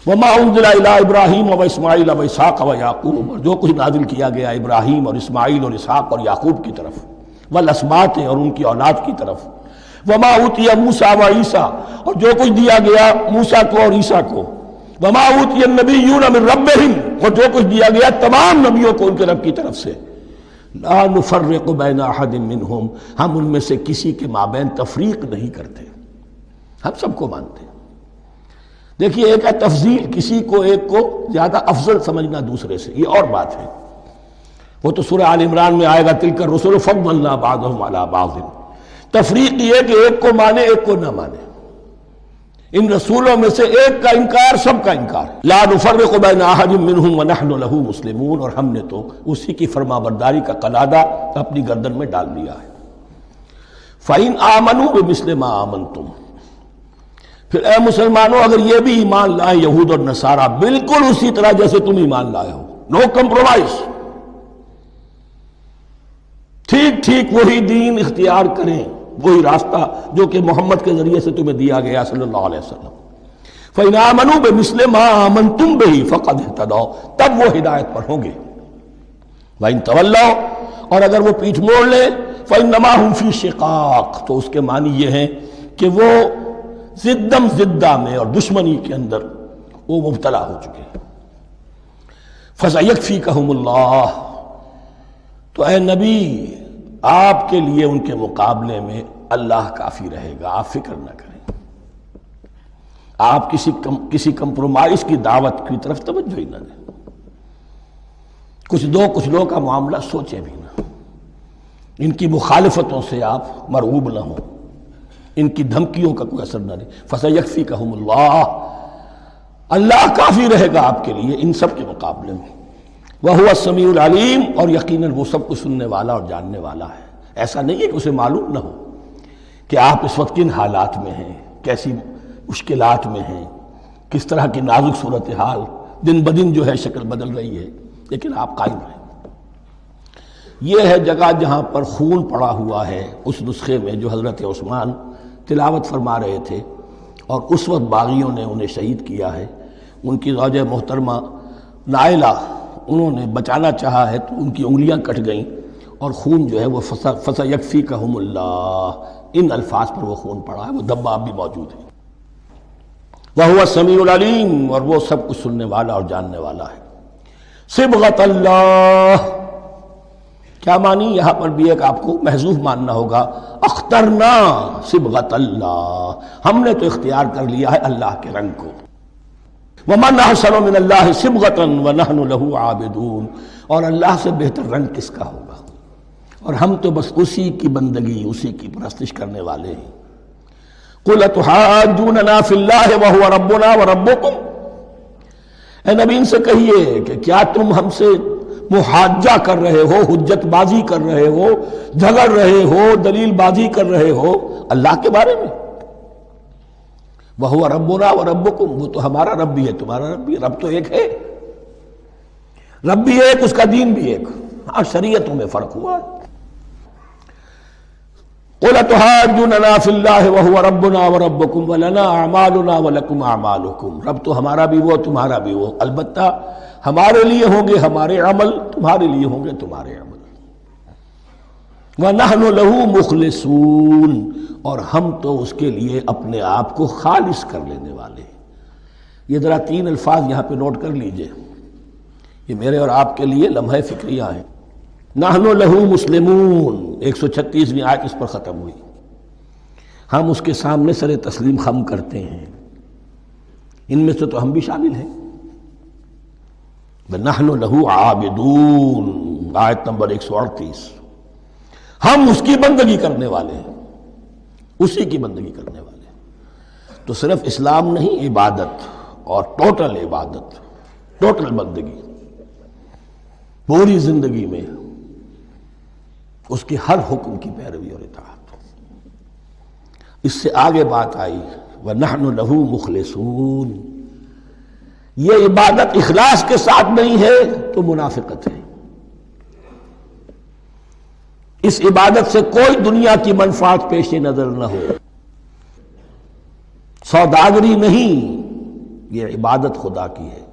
وما انزل الی ابراہیم و اسماعیل و اسحاق و یعقوب، اور جو کچھ نازل کیا گیا ابراہیم اور اسماعیل اور اسحاق اور یعقوب کی طرف، والاسباط، اور ان کی اولاد کی طرف، وما اوتی موسیٰ و عیسیٰ، اور جو کچھ دیا گیا موسیٰ کو اور عیسیٰ کو، وما اوتی النبیون من ربہم، اور جو کچھ دیا گیا تمام نبیوں کو ان کے رب کی طرف سے، لا نفرق بین احد منہم، ہم ان میں سے کسی کے مابین تفریق نہیں کرتے، ہم سب کو مانتے ہیں۔ دیکھیے ایک ہے تفضیل، کسی کو ایک کو زیادہ افضل سمجھنا دوسرے سے، یہ اور بات ہے، وہ تو سورہ آل عمران میں آئے گا تلک الرسل فضلنا بعضهم علی بعض۔ تفریق یہ کہ ایک کو مانے ایک کو نہ مانے، ان رسولوں میں سے ایک کا انکار سب کا انکار، لا نفرق بین احد منہم ونحن له مسلمون، اور ہم نے تو اسی کی فرما برداری کا قلادہ اپنی گردن میں ڈال دیا ہے۔ فَإِنْ آمَنُوا بِمِثْلِ مَا آمَنْتُمْ، پھر اے مسلمانوں اگر یہ بھی ایمان لائیں یہود اور نصارہ بالکل اسی طرح جیسے تم ایمان لائے ہو، نو کمپرومائز، ٹھیک ٹھیک وہی دین اختیار کریں، وہی راستہ جو کہ محمد کے ذریعے سے تمہیں دیا گیا صلی اللہ علیہ وسلم۔ فَإِنْ آمَنُوا بِمِثْلِ مَا آمَنْتُمْ بِهِ فَقَدْ اهْتَدَوْا، تب وہ ہدایت پر ہوں گے۔ وَإِنْ تَوَلَّوْا، اور اگر وہ پیٹھ موڑ لیں، فَإِنَّمَا هُمْ فِي شِقَاقٍ، تو اس کے معنی یہ ہیں کہ وہ زدم زدہ میں اور دشمنی کے اندر وہ مبتلا ہو چکے ہیں۔ فَسَيَكْفِيكَهُمُ اللَّهُ، تو اے نبی آپ کے لیے ان کے مقابلے میں اللہ کافی رہے گا، آپ فکر نہ کریں، آپ کسی کمپرومائز کی دعوت کی طرف توجہ ہی نہ دیں، کچھ دو کا معاملہ سوچیں بھی نہ، ان کی مخالفتوں سے آپ مرعوب نہ ہوں، ان کی دھمکیوں کا کوئی اثر نہ دیں۔ فَسَيَكْفِيكَهُمُ اللَّهُ، اللہ کافی رہے گا آپ کے لیے ان سب کے مقابلے میں۔ وَهُوَ السَّمِيعُ الْعَلِيمُ، اور یقیناً وہ سب کچھ سننے والا اور جاننے والا ہے۔ ایسا نہیں ہے کہ اسے معلوم نہ ہو کہ آپ اس وقت کن حالات میں ہیں، کیسی مشکلات میں ہیں، کس طرح کی نازک صورتحال دن بدن جو ہے شکل بدل رہی ہے، لیکن آپ قائم رہیں۔ یہ ہے جگہ جہاں پر خون پڑا ہوا ہے، اس نسخے میں جو حضرت عثمان تلاوت فرما رہے تھے، اور اس وقت باغیوں نے انہیں شہید کیا ہے۔ ان کی زوجہ محترمہ نائلہ، انہوں نے بچانا چاہا ہے تو ان کی انگلیاں کٹ گئیں، اور خون جو ہے وہ فَسَيَكْفِيكَهُمُ اللَّهُ، ان الفاظ پر وہ خون پڑا ہے، وہ دھبا اب بھی موجود ہے۔ وَهُوَ السَّمِيعُ الْعَلِيمُ، اور وہ سب کچھ سننے والا اور جاننے والا ہے۔ صبغۃ اللہ، کیا معنی یہاں پر بھی ایک آپ کو محذوف ماننا ہوگا، اخترنا صبغۃ اللہ، ہم نے تو اختیار کر لیا ہے اللہ کے رنگ کو۔ وَمَنْ أَحْسَنُ مِنَ اللَّهِ صِبْغَةً وَنَحْنُ لَهُ عَابِدُونَ، اور اللہ سے بہتر رنگ کس کا ہوگا، اور ہم تو بس اسی کی بندگی، اسی کی پرستش کرنے والے ہیں۔ قُلْ أَتُحَاجُّونَنَا فِي اللَّهِ وَهُوَ رَبُّنَا وَرَبُّكُمْ، اے نبی ان سے کہیے کہ کیا تم ہم سے محاجہ کر رہے ہو، حجت بازی کر رہے ہو، جھگڑ رہے ہو، دلیل بازی کر رہے ہو اللہ کے بارے میں؟ وَهُوَ رَبُّنَا وَرَبُّكُمْ، وہ تو ہمارا رب بھی ہے تمہارا رب بھی ہے، رب تو ایک ہے، رب بھی ایک، اس کا دین بھی ایک، ہاں شریعتوں میں فرق ہوا ہے۔ قُلْ أَتُحَاجُّونَنَا فِي اللَّهِ وَهُوَ رَبُّنَا وَرَبُّكُمْ وَلَنَا أَعْمَالُنَا وَلَكُمْ أَعْمَالُكُمْ، رب تو ہمارا بھی وہ تمہارا بھی وہ، البتہ ہمارے لیے ہوں گے ہمارے عمل، تمہارے لیے ہوں گے تمہارے عمل۔ وَنَحْنُ لَهُ مُخْلِصُونَ، اور ہم تو اس کے لیے اپنے آپ کو خالص کر لینے والے ہیں۔ یہ ذرا 3 الفاظ یہاں پہ نوٹ کر لیجئے، یہ میرے اور آپ کے لیے لمحہ فکریہ ہیں۔ نحن لہو مسلمون، 136ویں آیت اس پر ختم ہوئی، ہم اس کے سامنے سر تسلیم خم کرتے ہیں، ان میں سے تو ہم بھی شامل ہیں۔ نحن لہو عابدون، آیت نمبر 138، ہم اس کی بندگی کرنے والے ہیں، اسی کی بندگی کرنے والے ہیں۔ تو صرف اسلام نہیں، عبادت اور ٹوٹل عبادت، ٹوٹل بندگی، پوری زندگی میں اس کے ہر حکم کی پیروی اور اطاعت۔ اس سے آگے بات آئی وَنَحْنُ لَهُ مُخْلِصُونَ، یہ عبادت اخلاص کے ساتھ نہیں ہے تو منافقت ہے۔ اس عبادت سے کوئی دنیا کی منفعت پیش نظر نہ ہو، سوداگری نہیں، یہ عبادت خدا کی ہے۔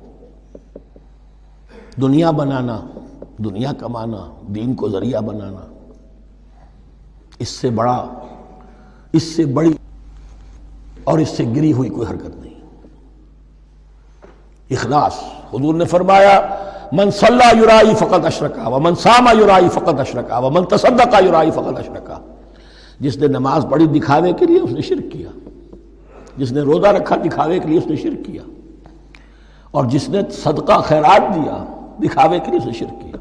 دنیا بنانا، دنیا کمانا، دین کو ذریعہ بنانا، اس سے بڑا، اس سے بڑی اور اس سے گری ہوئی کوئی حرکت نہیں۔ اخلاص. حضور نے فرمایا من صلی یرائی فقط اشرکا ومن صام یرائی فقط اشرکا ومن تصدق یرائی فقط اشرکا. جس نے نماز پڑھی دکھاوے کے لیے اس نے شرک کیا، جس نے روزہ رکھا دکھاوے کے لیے اس نے شرک کیا، اور جس نے صدقہ خیرات دیا دکھاوے کے لیے اس نے شرک کیا.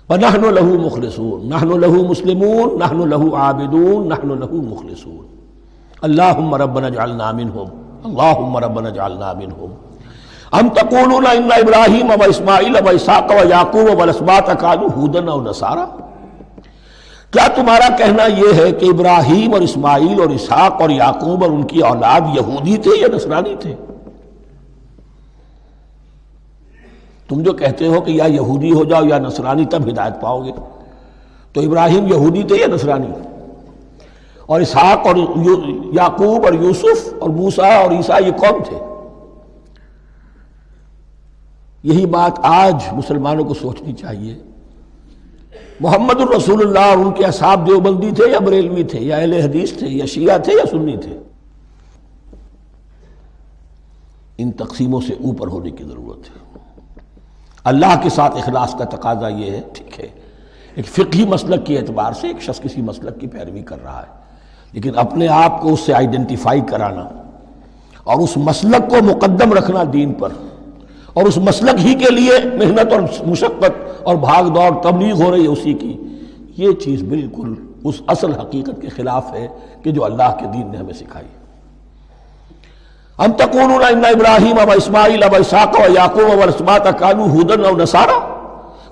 وَنَحْنُ لَهُ مُخْلِصُونَ نَحْنُ لَهُ مُسْلِمُونَ نَحْنُ لَهُ عَابِدُونَ نَحْنُ لَهُ مُخْلِصُونَ. اللهم ربنا اجعلنا منهم اللهم ربنا اجعلنا منهم. ام تقولون ان ابراہیم واسماعیل واسحاق ویعقوب والاسباط كانوا هودا او نصارا. کیا تمہارا کہنا یہ ہے کہ ابراہیم اور اسماعیل اور اسحاق اور یعقوب اور ان کی اولاد یہودی تھے یا نصرانی تھے؟ تم جو کہتے ہو کہ یا یہودی ہو جاؤ یا نصرانی تب ہدایت پاؤ گے، تو ابراہیم یہودی تھے یا نصرانی؟ اور اسحاق اور یعقوب اور یوسف اور موسیٰ اور عیسیٰ یہ کون تھے؟ یہی بات آج مسلمانوں کو سوچنی چاہیے. محمد الرسول اللہ اور ان کے اصحاب دیوبندی تھے یا بریلوی تھے یا اہل حدیث تھے یا شیعہ تھے یا سنی تھے؟ ان تقسیموں سے اوپر ہونے کی ضرورت ہے. اللہ کے ساتھ اخلاص کا تقاضا یہ ہے، ٹھیک ہے ایک فقہی مسلک کے اعتبار سے ایک شخص کسی مسلک کی پیروی کر رہا ہے، لیکن اپنے آپ کو اس سے آئیڈینٹیفائی کرانا اور اس مسلک کو مقدم رکھنا دین پر، اور اس مسلک ہی کے لیے محنت اور مشقت اور بھاگ دوڑ تبلیغ ہو رہی ہے اسی کی، یہ چیز بالکل اس اصل حقیقت کے خلاف ہے کہ جو اللہ کے دین نے ہمیں سکھائی. ام تقولون ان ابراہیم و اسماعیل و اسحاق و یعقوب والاسباط كانوا هودا او نصارا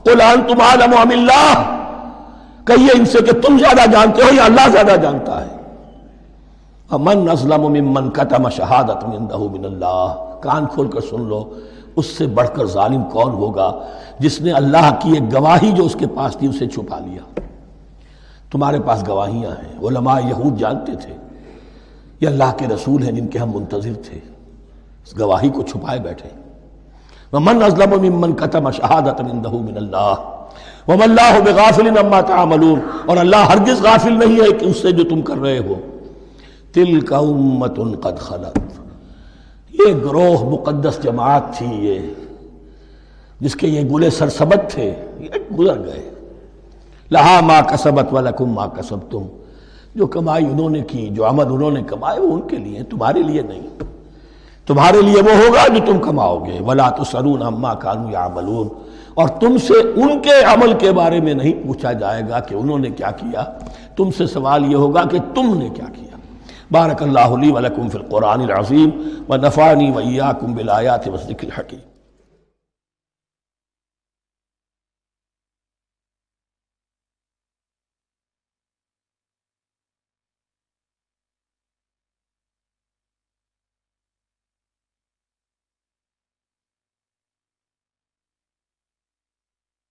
قل انتم اعلم ام اللہ. کہیے ان سے کہ تم زیادہ جانتے ہو یا اللہ زیادہ جانتا ہے. ومن اظلم ممن كتم شهادة عنده من اللہ. کان کھول کر سن لو، اس سے بڑھ کر ظالم کون ہوگا جس نے اللہ کی ایک گواہی جو اس کے پاس تھی اسے چھپا لیا. تمہارے پاس گواہیاں ہیں، علماء یہود جانتے تھے یہ اللہ کے رسول ہیں جن کے ہم منتظر تھے، اس گواہی کو چھپائے بیٹھے. ومن اظلم ممن كتم شهادة عنده من اللہ وما اللہ بغافل عما تعملون. اور اللہ ہرگز غافل نہیں ہے کہ اس سے جو تم کر رہے ہو. تلک امۃ قد خلت. یہ گروہ مقدس جماعت تھی یہ جس کے یہ گلے سرسبد تھے، یہ گزر گئے. لہا ما کسبت ولکم ما کسبتم. جو کمائی انہوں نے کی، جو عمل انہوں نے کمائے وہ ان کے لیے، تمہارے لیے نہیں. تمہارے لیے وہ ہوگا جو تم کماؤ گے. ولا تسألون عما كانوا يعملون. اور تم سے ان کے عمل کے بارے میں نہیں پوچھا جائے گا کہ انہوں نے کیا کیا، تم سے سوال یہ ہوگا کہ تم نے کیا کیا. بارک اللہ لی ولکم فی القرآن العظیم ونفعنی وإیاکم بالآیات والذکر الحکیم.